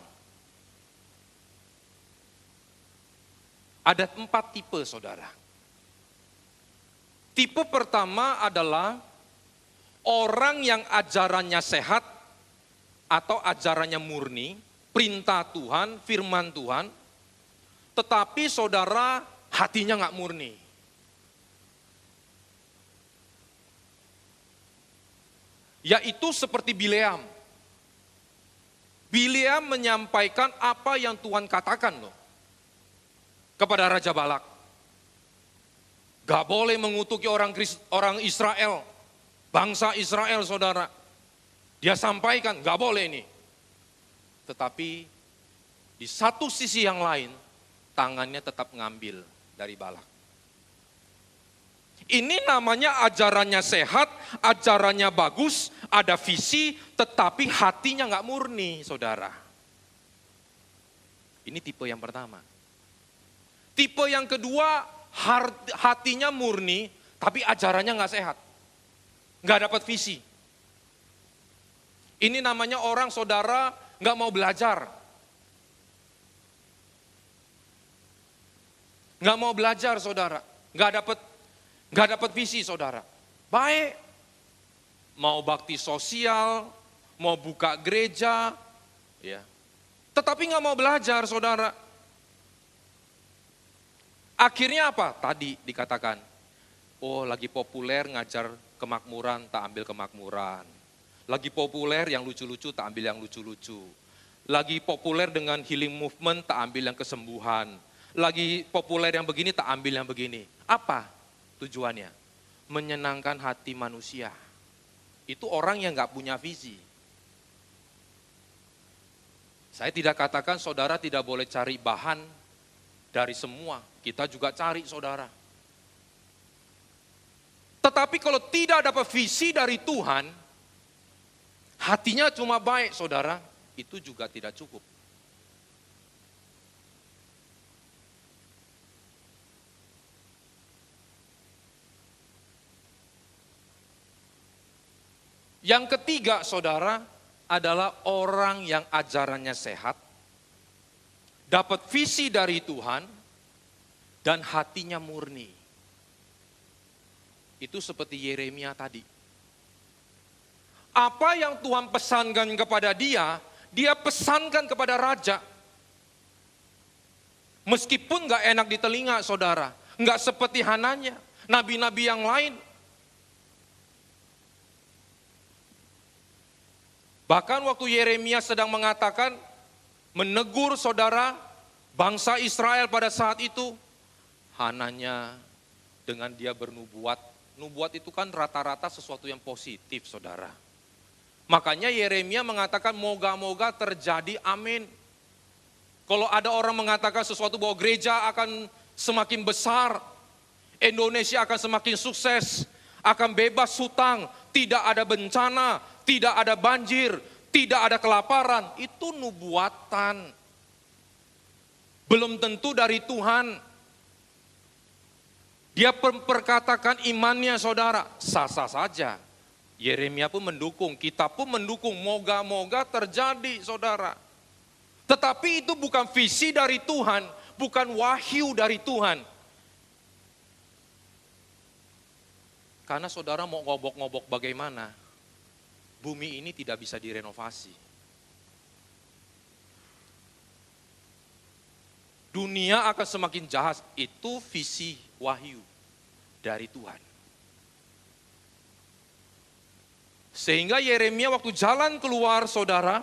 Speaker 6: Ada 4 tipe saudara. Tipe pertama adalah orang yang ajarannya sehat atau ajarannya murni, perintah Tuhan, firman Tuhan, tetapi saudara hatinya nggak murni. Yaitu seperti Bileam. Bileam menyampaikan apa yang Tuhan katakan loh kepada Raja Balak. Gak boleh mengutuki orang Israel, bangsa Israel saudara. Dia sampaikan gak boleh ini. Tetapi di satu sisi yang lain, tangannya tetap ngambil dari Balak. Ini namanya ajarannya sehat, ajarannya bagus, ada visi, tetapi hatinya nggak murni, saudara. Ini tipe yang pertama. Tipe yang kedua, hatinya murni, tapi ajarannya nggak sehat. Nggak dapat visi. Ini namanya orang, saudara, nggak mau belajar. Nggak mau belajar, saudara. Nggak dapat visi, saudara. Baik, mau bakti sosial, mau buka gereja, ya. Tetapi nggak mau belajar, saudara. Akhirnya apa? Tadi dikatakan, oh lagi populer ngajar kemakmuran, tak ambil kemakmuran. Lagi populer yang lucu-lucu, tak ambil yang lucu-lucu. Lagi populer dengan healing movement, tak ambil yang kesembuhan. Lagi populer yang begini, tak ambil yang begini. Apa tujuannya? Menyenangkan hati manusia. Itu orang yang gak punya visi. Saya tidak katakan saudara tidak boleh cari bahan dari semua. Kita juga cari saudara. Tetapi kalau tidak dapat visi dari Tuhan, hatinya cuma baik saudara, itu juga tidak cukup. Yang ketiga saudara adalah orang yang ajarannya sehat, dapat visi dari Tuhan, dan hatinya murni. Itu seperti Yeremia tadi. Apa yang Tuhan pesankan kepada dia, dia pesankan kepada raja. Meskipun gak enak di telinga saudara, gak seperti Hananya, nabi-nabi yang lain. Bahkan waktu Yeremia sedang mengatakan, menegur saudara, bangsa Israel pada saat itu, Hananya dengan dia bernubuat. Nubuat itu kan rata-rata sesuatu yang positif saudara. Makanya Yeremia mengatakan moga-moga terjadi amin. Kalau ada orang mengatakan sesuatu bahwa gereja akan semakin besar, Indonesia akan semakin sukses, akan bebas hutang, tidak ada bencana, tidak ada banjir, tidak ada kelaparan, itu nubuatan. Belum tentu dari Tuhan. Dia perkatakan imannya saudara, sah-sah saja. Yeremia pun mendukung, kita pun mendukung, moga-moga terjadi saudara. Tetapi itu bukan visi dari Tuhan, bukan wahyu dari Tuhan. Karena saudara mau ngobok-ngobok bagaimana, bumi ini tidak bisa direnovasi. Dunia akan semakin jahat, itu visi wahyu dari Tuhan. Sehingga Yeremia waktu jalan keluar saudara,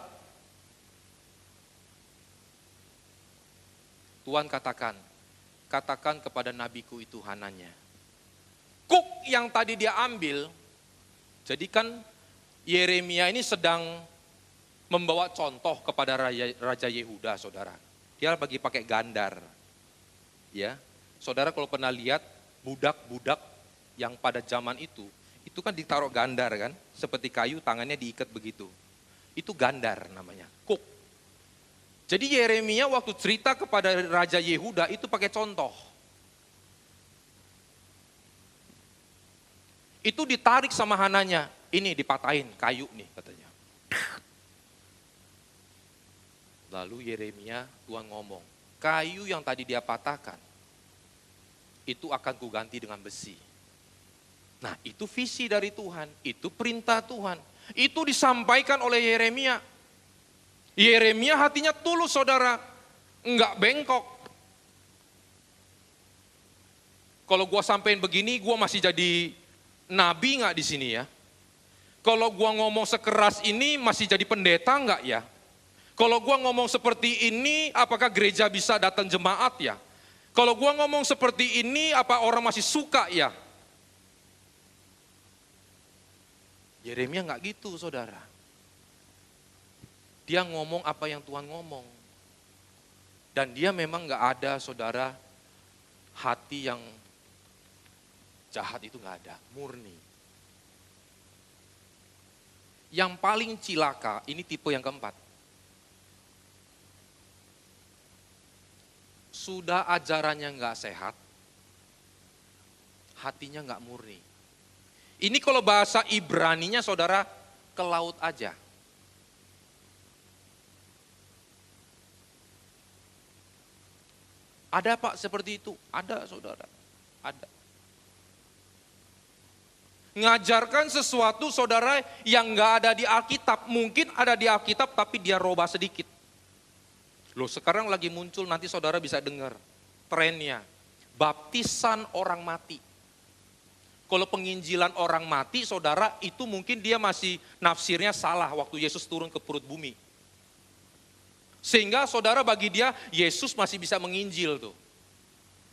Speaker 6: Tuhan katakan kepada nabiku itu Hananya. Kuk yang tadi dia ambil, jadi kan Yeremia ini sedang membawa contoh kepada Raja Yehuda saudara. Dia bagi pakai gandar. Ya, saudara kalau pernah lihat budak-budak yang pada zaman itu kan ditaruh gandar kan, seperti kayu tangannya diikat begitu. Itu gandar namanya, kuk. Jadi Yeremia waktu cerita kepada Raja Yehuda itu pakai contoh. Itu ditarik sama Hananya, ini dipatahin kayu nih katanya. Lalu Yeremia, Tuhan ngomong, kayu yang tadi dia patahkan, itu akan kuganti dengan besi. Nah itu visi dari Tuhan, itu perintah Tuhan. Itu disampaikan oleh Yeremia. Yeremia hatinya tulus saudara, enggak bengkok. Kalau gua sampein begini, gua masih jadi nabi enggak di sini ya? Kalau gua ngomong sekeras ini, masih jadi pendeta enggak ya? Kalau gua ngomong seperti ini, apakah gereja bisa datang jemaat ya? Kalau gua ngomong seperti ini, apa orang masih suka ya? Yeremia enggak gitu saudara. Dia ngomong apa yang Tuhan ngomong. Dan dia memang enggak ada saudara, hati yang jahat itu enggak ada, murni. Yang paling cilaka, ini tipe yang keempat. Sudah ajarannya enggak sehat, hatinya enggak murni. Ini kalau bahasa Ibraninya saudara, ke laut aja. Ada Pak seperti itu? Ada saudara, ada. Ngajarkan sesuatu saudara yang enggak ada di Alkitab. Mungkin ada di Alkitab tapi dia robah sedikit. Loh sekarang lagi muncul, nanti saudara bisa dengar trennya. Baptisan orang mati. Kalau penginjilan orang mati, saudara, itu mungkin dia masih nafsirnya salah waktu Yesus turun ke perut bumi. Sehingga saudara bagi dia, Yesus masih bisa menginjil tuh.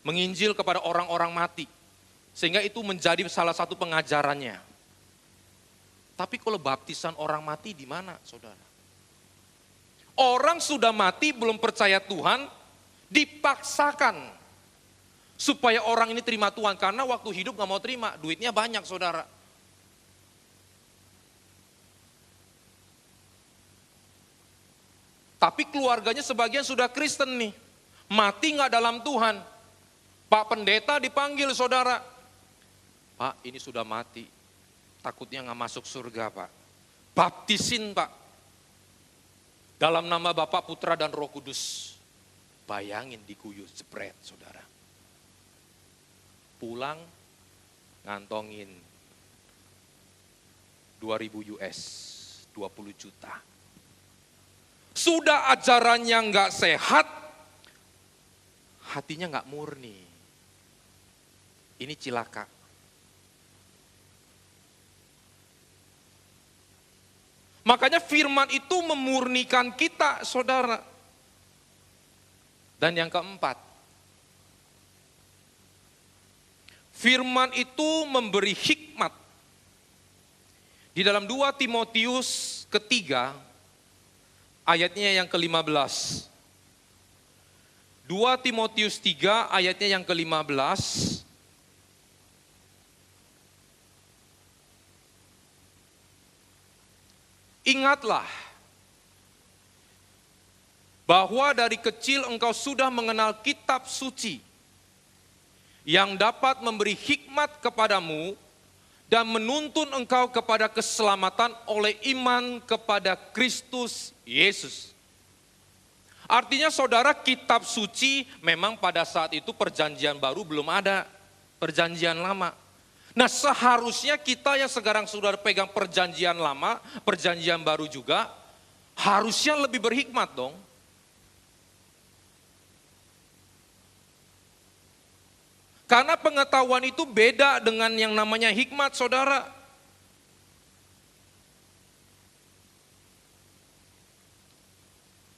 Speaker 6: Menginjil kepada orang-orang mati. Sehingga itu menjadi salah satu pengajarannya. Tapi kalau baptisan orang mati di mana, saudara? Orang sudah mati belum percaya Tuhan, dipaksakan. Supaya orang ini terima Tuhan, karena waktu hidup gak mau terima, duitnya banyak saudara. Tapi keluarganya sebagian sudah Kristen nih, mati gak dalam Tuhan. Pak pendeta dipanggil saudara, Pak ini sudah mati, takutnya gak masuk surga Pak. Baptisin Pak, dalam nama Bapa, Putra dan Roh Kudus. Bayangin dikuyuh jebret saudara. Pulang ngantongin 2.000 US, 20 juta. Sudah ajarannya nggak sehat, hatinya nggak murni. Ini cilaka. Makanya firman itu memurnikan kita, saudara. Dan yang keempat, firman itu memberi hikmat. Di dalam 2 Timotius ketiga, ayatnya yang ke-15. 2 Timotius 3 ayatnya yang ke-15. Ingatlah bahwa dari kecil engkau sudah mengenal kitab suci yang dapat memberi hikmat kepadamu dan menuntun engkau kepada keselamatan oleh iman kepada Kristus Yesus. Artinya saudara, kitab suci memang pada saat itu perjanjian baru belum ada, perjanjian lama. Nah seharusnya kita yang sekarang sudah pegang perjanjian lama, perjanjian baru juga, harusnya lebih berhikmat dong. Karena pengetahuan itu beda dengan yang namanya hikmat, saudara.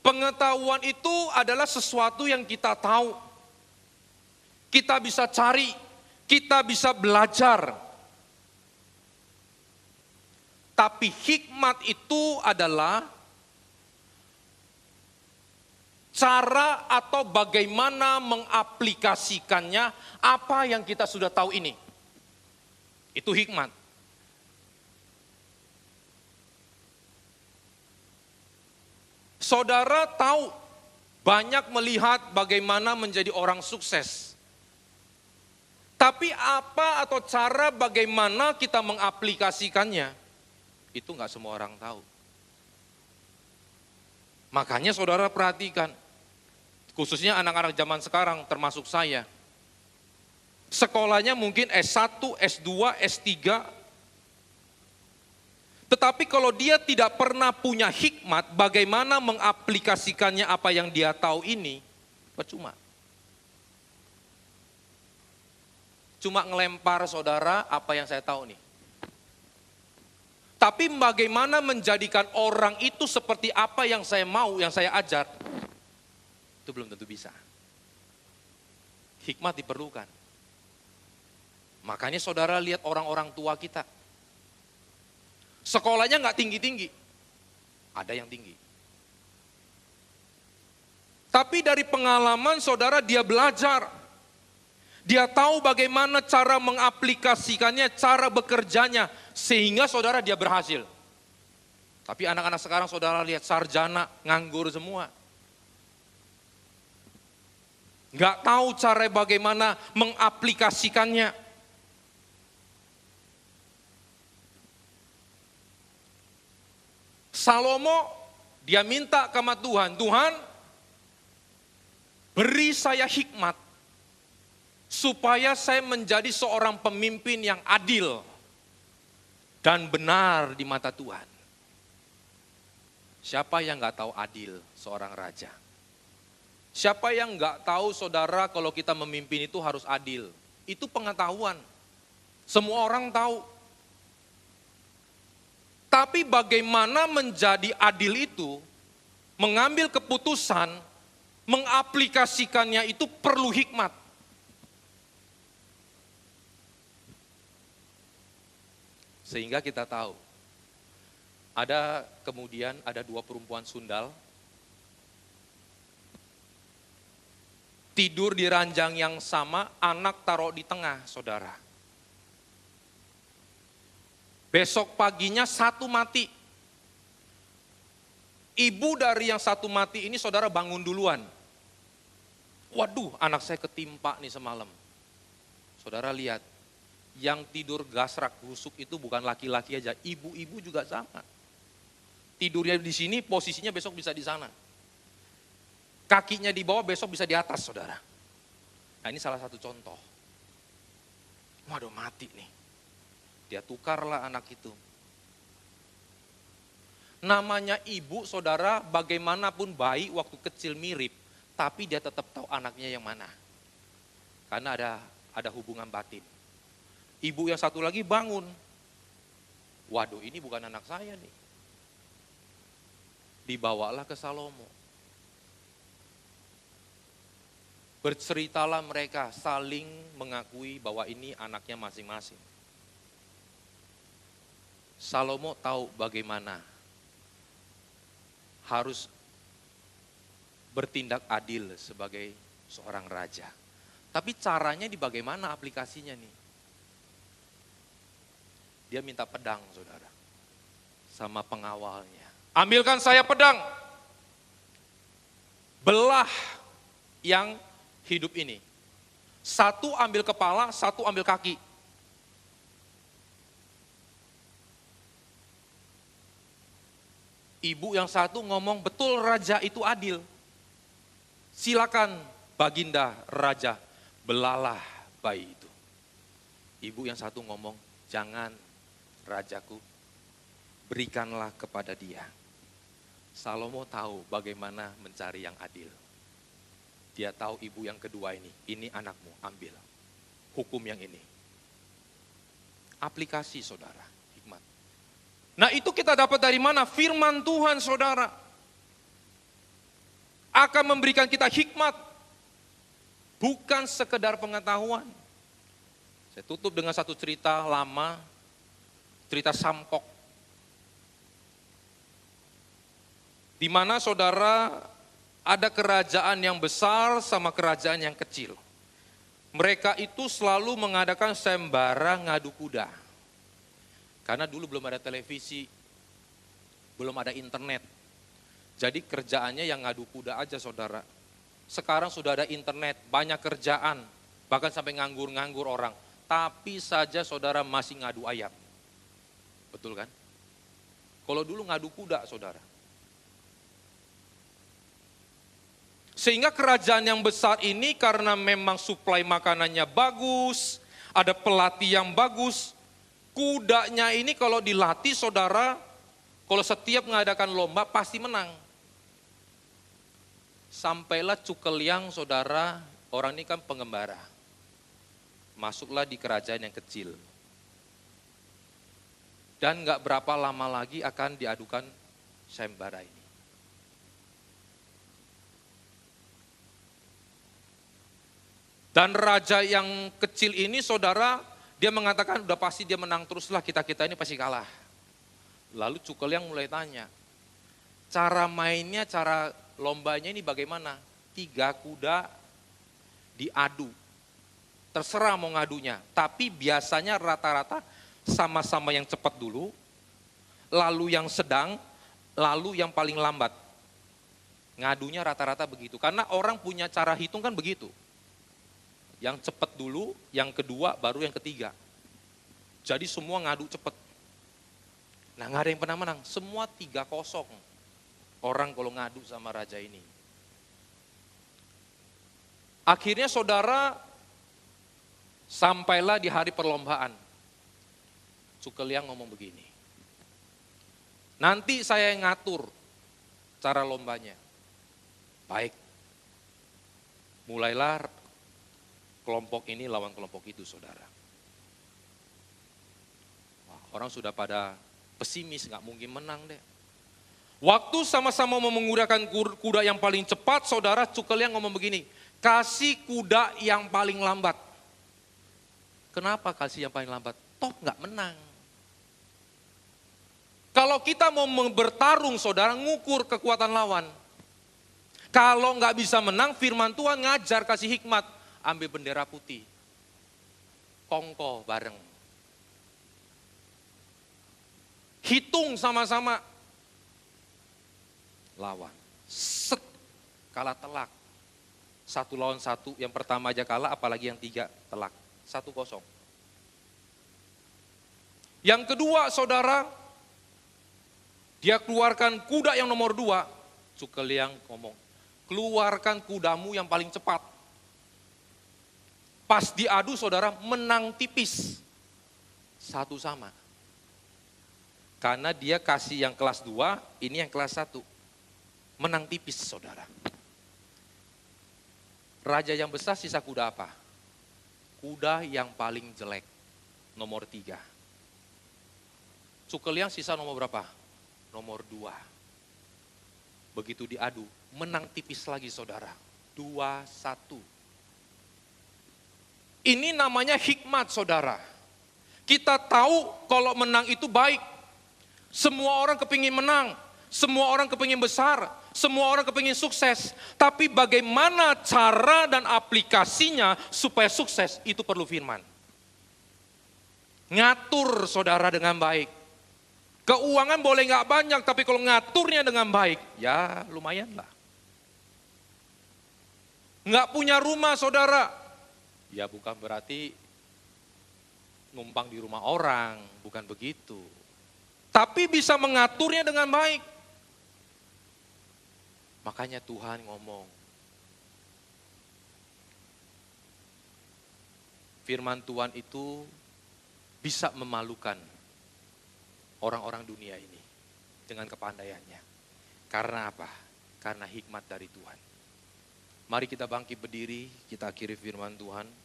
Speaker 6: Pengetahuan itu adalah sesuatu yang kita tahu. Kita bisa cari, kita bisa belajar. Tapi hikmat itu adalah cara atau bagaimana mengaplikasikannya apa yang kita sudah tahu ini. Itu hikmat. Saudara tahu banyak melihat bagaimana menjadi orang sukses. Tapi apa atau cara bagaimana kita mengaplikasikannya, itu nggak semua orang tahu. Makanya saudara perhatikan, khususnya anak-anak zaman sekarang termasuk saya. Sekolahnya mungkin S1, S2, S3. Tetapi kalau dia tidak pernah punya hikmat bagaimana mengaplikasikannya apa yang dia tahu ini, percuma. Cuma ngelempar saudara apa yang saya tahu nih. Tapi bagaimana menjadikan orang itu seperti apa yang saya mau, yang saya ajar, itu belum tentu bisa. Hikmat diperlukan. Makanya saudara lihat orang-orang tua kita. Sekolahnya nggak tinggi-tinggi, ada yang tinggi. Tapi dari pengalaman saudara dia belajar. Dia tahu bagaimana cara mengaplikasikannya, cara bekerjanya. Sehingga saudara dia berhasil. Tapi anak-anak sekarang saudara lihat sarjana, nganggur semua. Nggak tahu cara bagaimana mengaplikasikannya. Salomo dia minta sama Tuhan, Tuhan beri saya hikmat supaya saya menjadi seorang pemimpin yang adil dan benar di mata Tuhan. Siapa yang nggak tahu adil seorang raja? Siapa yang nggak tahu saudara kalau kita memimpin itu harus adil? Itu pengetahuan. Semua orang tahu. Tapi bagaimana menjadi adil itu, mengambil keputusan, mengaplikasikannya itu perlu hikmat. Sehingga kita tahu, kemudian ada 2 perempuan sundal, tidur di ranjang yang sama, anak taruh di tengah, saudara. Besok paginya satu mati. Ibu dari yang satu mati ini saudara bangun duluan. Waduh, anak saya ketimpa nih semalam. Saudara lihat, yang tidur gasrak busuk itu bukan laki-laki aja, ibu-ibu juga sama. Tidurnya di sini, posisinya besok bisa di sana. Kakinya di bawah, besok bisa di atas, saudara. Nah ini salah satu contoh. Waduh, mati nih. Dia tukarlah anak itu. Namanya ibu, saudara, bagaimanapun bayi waktu kecil mirip, tapi dia tetap tahu anaknya yang mana. Karena ada hubungan batin. Ibu yang satu lagi bangun. Waduh, ini bukan anak saya nih. Dibawalah ke Salomo. Berceritalah mereka saling mengakui bahwa ini anaknya masing-masing. Salomo tahu bagaimana harus bertindak adil sebagai seorang raja. Tapi caranya di bagaimana aplikasinya nih? Dia minta pedang, saudara, sama pengawalnya. Ambilkan saya pedang, belah yang hidup ini. Satu ambil kepala, satu ambil kaki. Ibu yang satu ngomong, betul raja itu adil. Silakan baginda raja, belalah bayi itu. Ibu yang satu ngomong, jangan rajaku, berikanlah kepada dia. Salomo tahu bagaimana mencari yang adil. Dia tahu ibu yang kedua ini anakmu, ambil. Hukum yang ini. Aplikasi, saudara, hikmat. Nah, itu kita dapat dari mana? Firman Tuhan, saudara. Akan memberikan kita hikmat. Bukan sekedar pengetahuan. Saya tutup dengan satu cerita lama, cerita Samkok. Di mana, saudara, ada kerajaan yang besar sama kerajaan yang kecil. Mereka itu selalu mengadakan sembara ngadu kuda. Karena dulu belum ada televisi, belum ada internet. Jadi kerjaannya yang ngadu kuda aja, saudara. Sekarang sudah ada internet, banyak kerjaan, bahkan sampai nganggur-nganggur orang. Tapi saja saudara masih ngadu ayam. Betul kan? Kalau dulu ngadu kuda, saudara. Sehingga kerajaan yang besar ini karena memang suplai makanannya bagus, ada pelatih yang bagus, kudanya ini kalau dilatih, saudara, kalau setiap mengadakan lomba pasti menang. Sampailah Cukeliang, saudara, orang ini kan pengembara. Masuklah di kerajaan yang kecil. Dan gak berapa lama lagi akan diadukan sembara ini. Dan raja yang kecil ini, saudara, dia mengatakan udah pasti dia menang teruslah, kita ini pasti kalah. Lalu Cukeliang mulai tanya, cara mainnya, cara lombanya ini bagaimana? 3 kuda diadu, terserah mau ngadunya. Tapi biasanya rata-rata sama-sama yang cepat dulu, lalu yang sedang, lalu yang paling lambat. Ngadunya rata-rata begitu, karena orang punya cara hitung kan begitu. Yang cepat dulu, yang kedua, baru yang ketiga. Jadi semua ngadu cepat. Nah, nggak ada yang pernah menang, semua 3-0. Orang kalau ngadu sama raja ini. Akhirnya saudara, sampailah di hari perlombaan. Cukeliang ngomong begini, nanti saya yang ngatur cara lombanya. Baik. Mulailah kelompok ini lawan kelompok itu, saudara. Wah, orang sudah pada pesimis, nggak mungkin menang deh. Waktu sama-sama mau menggunakan kuda yang paling cepat, saudara, Cukeliang ngomong begini, kasih kuda yang paling lambat. Kenapa kasih yang paling lambat? Toh nggak menang. Kalau kita mau bertarung, saudara, ngukur kekuatan lawan. Kalau nggak bisa menang, firman Tuhan ngajar, kasih hikmat. Ambil bendera putih, kongko bareng. Hitung sama-sama, lawan. Set, kalah telak. 1 lawan 1, yang pertama aja kalah, apalagi yang 3 telak. 1-0. Yang kedua, saudara, dia keluarkan kuda yang nomor 2. Cukeliang ngomong, keluarkan kudamu yang paling cepat. Pas diadu, saudara, menang tipis. 1-1. Karena dia kasih yang kelas 2, ini yang kelas 1. Menang tipis saudara. Raja yang besar sisa kuda apa? Kuda yang paling jelek, nomor 3. Cukeliang sisa nomor berapa? Nomor 2. Begitu diadu, menang tipis lagi saudara. 2-1. Ini namanya hikmat saudara. Kita tahu kalau menang itu baik. Semua orang kepingin menang. Semua orang kepingin besar. Semua orang kepingin sukses. Tapi bagaimana cara dan aplikasinya supaya sukses, itu perlu firman. Ngatur saudara dengan baik. Keuangan boleh nggak banyak, tapi kalau ngaturnya dengan baik, ya lumayan lah. Nggak punya rumah saudara, ya bukan berarti numpang di rumah orang, bukan begitu. Tapi bisa mengaturnya dengan baik. Makanya Tuhan ngomong. Firman Tuhan itu bisa memalukan orang-orang dunia ini dengan kepandaiannya. Karena apa? Karena hikmat dari Tuhan. Mari kita bangkit berdiri, kita akhiri firman Tuhan.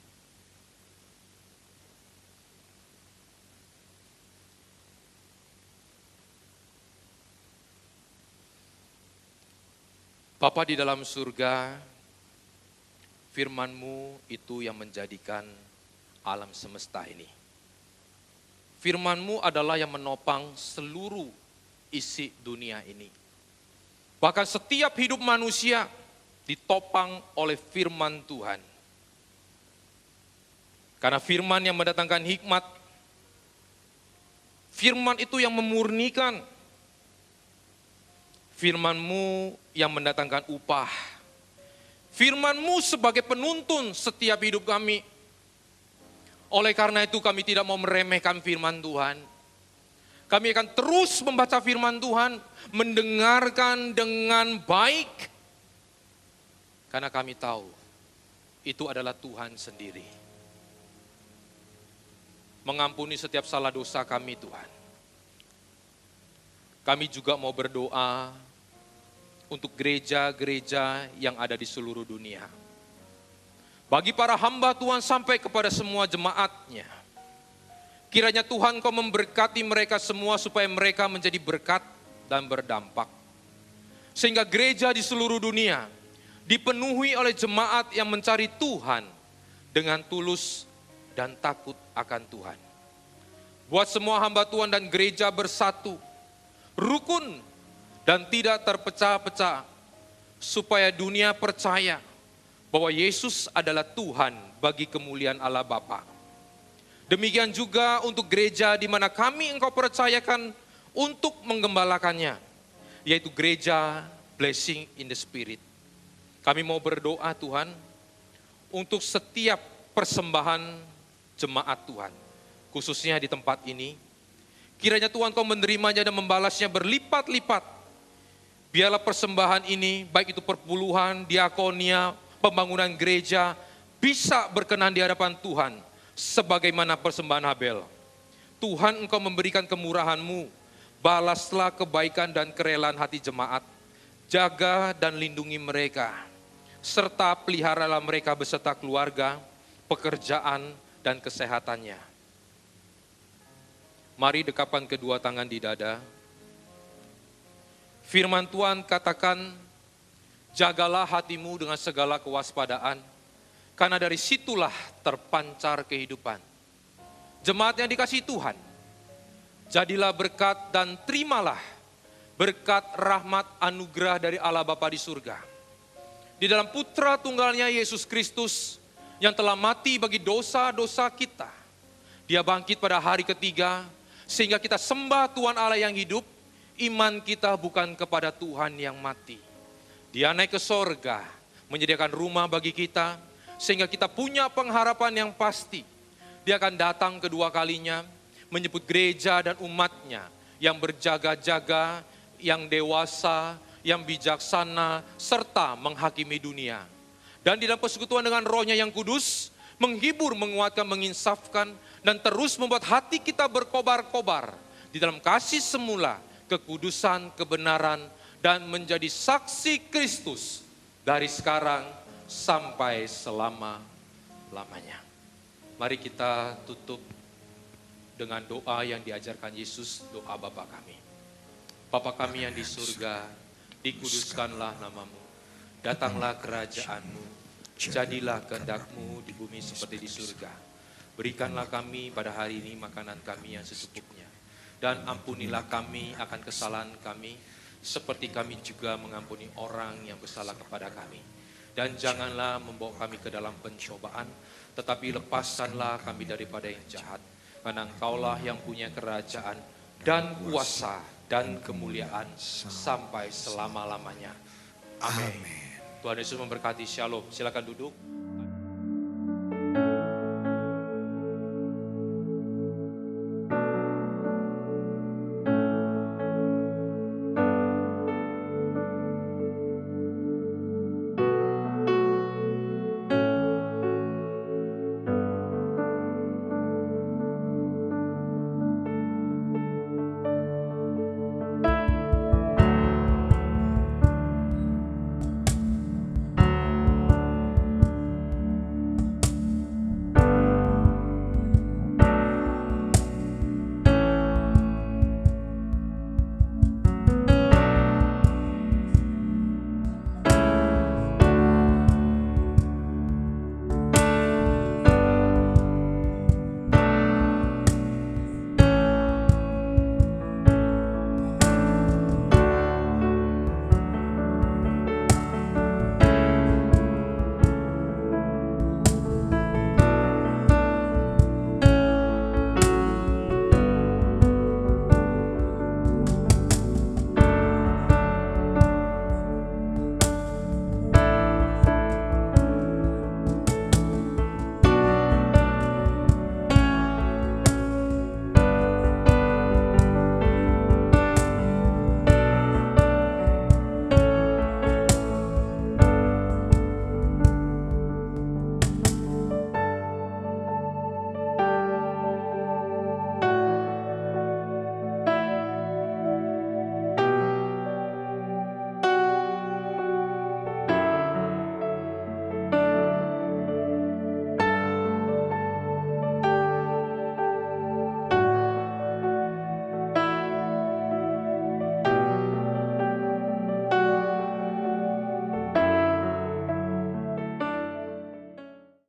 Speaker 6: Bapa di dalam surga, firman-Mu itu yang menjadikan alam semesta ini. Firman-Mu adalah yang menopang seluruh isi dunia ini. Bahkan setiap hidup manusia ditopang oleh firman Tuhan. Karena firman yang mendatangkan hikmat, firman itu yang memurnikan, firman-Mu yang mendatangkan upah. Firman-Mu sebagai penuntun setiap hidup kami. Oleh karena itu kami tidak mau meremehkan firman Tuhan. Kami akan terus membaca firman Tuhan, mendengarkan dengan baik. Karena kami tahu itu adalah Tuhan sendiri. Mengampuni setiap salah dosa kami Tuhan. Kami juga mau berdoa untuk gereja-gereja yang ada di seluruh dunia. Bagi para hamba Tuhan sampai kepada semua jemaatnya. Kiranya Tuhan Kau memberkati mereka semua supaya mereka menjadi berkat dan berdampak. Sehingga gereja di seluruh dunia dipenuhi oleh jemaat yang mencari Tuhan dengan tulus dan takut akan Tuhan. Buat semua hamba Tuhan dan gereja bersatu, rukun dan tidak terpecah-pecah, supaya dunia percaya bahwa Yesus adalah Tuhan bagi kemuliaan Allah Bapa. Demikian juga untuk gereja di mana kami Engkau percayakan untuk menggembalakannya, yaitu gereja Blessing in the Spirit. Kami mau berdoa Tuhan untuk setiap persembahan jemaat Tuhan, khususnya di tempat ini. Kiranya Tuhan Kau menerimanya dan membalasnya berlipat-lipat. Biarlah persembahan ini, baik itu perpuluhan, diakonia, pembangunan gereja, bisa berkenan di hadapan Tuhan, sebagaimana persembahan Habel. Tuhan Engkau memberikan kemurahan-Mu, balaslah kebaikan dan kerelaan hati jemaat, jaga dan lindungi mereka, serta peliharalah mereka beserta keluarga, pekerjaan, dan kesehatannya. Mari dekapkan kedua tangan di dada. Firman Tuhan katakan, jagalah hatimu dengan segala kewaspadaan, karena dari situlah terpancar kehidupan. Jemaat yang dikasihi Tuhan, jadilah berkat dan terimalah berkat rahmat anugerah dari Allah Bapa di surga. Di dalam Putra Tunggalnya Yesus Kristus yang telah mati bagi dosa-dosa kita. Dia bangkit pada hari ketiga, sehingga kita sembah Tuhan Allah yang hidup. Iman kita bukan kepada Tuhan yang mati. Dia naik ke sorga, menyediakan rumah bagi kita, sehingga kita punya pengharapan yang pasti. Dia akan datang kedua kalinya, menyebut gereja dan umatnya yang berjaga-jaga, yang dewasa, yang bijaksana, serta menghakimi dunia. Dan di dalam persekutuan dengan Roh-Nya yang kudus, menghibur, menguatkan, menginsafkan, dan terus membuat hati kita berkobar-kobar di di dalam kasih semula, kekudusan, kebenaran, dan menjadi saksi Kristus dari sekarang sampai selama-lamanya. Mari kita tutup dengan doa yang diajarkan Yesus, doa Bapa kami. Bapa kami yang di surga, dikuduskanlah namamu, datanglah kerajaanmu, jadilah kehendak-Mu di bumi seperti di surga. Berikanlah kami pada hari ini makanan kami yang secukupnya, dan ampunilah kami akan kesalahan kami, seperti kami juga mengampuni orang yang bersalah kepada kami. Dan janganlah membawa kami ke dalam pencobaan, tetapi lepaskanlah kami daripada yang jahat. Karena Engkaulah yang punya kerajaan dan kuasa dan kemuliaan sampai selama-lamanya. Amin. Tuhan Yesus memberkati. Shalom. Silakan duduk.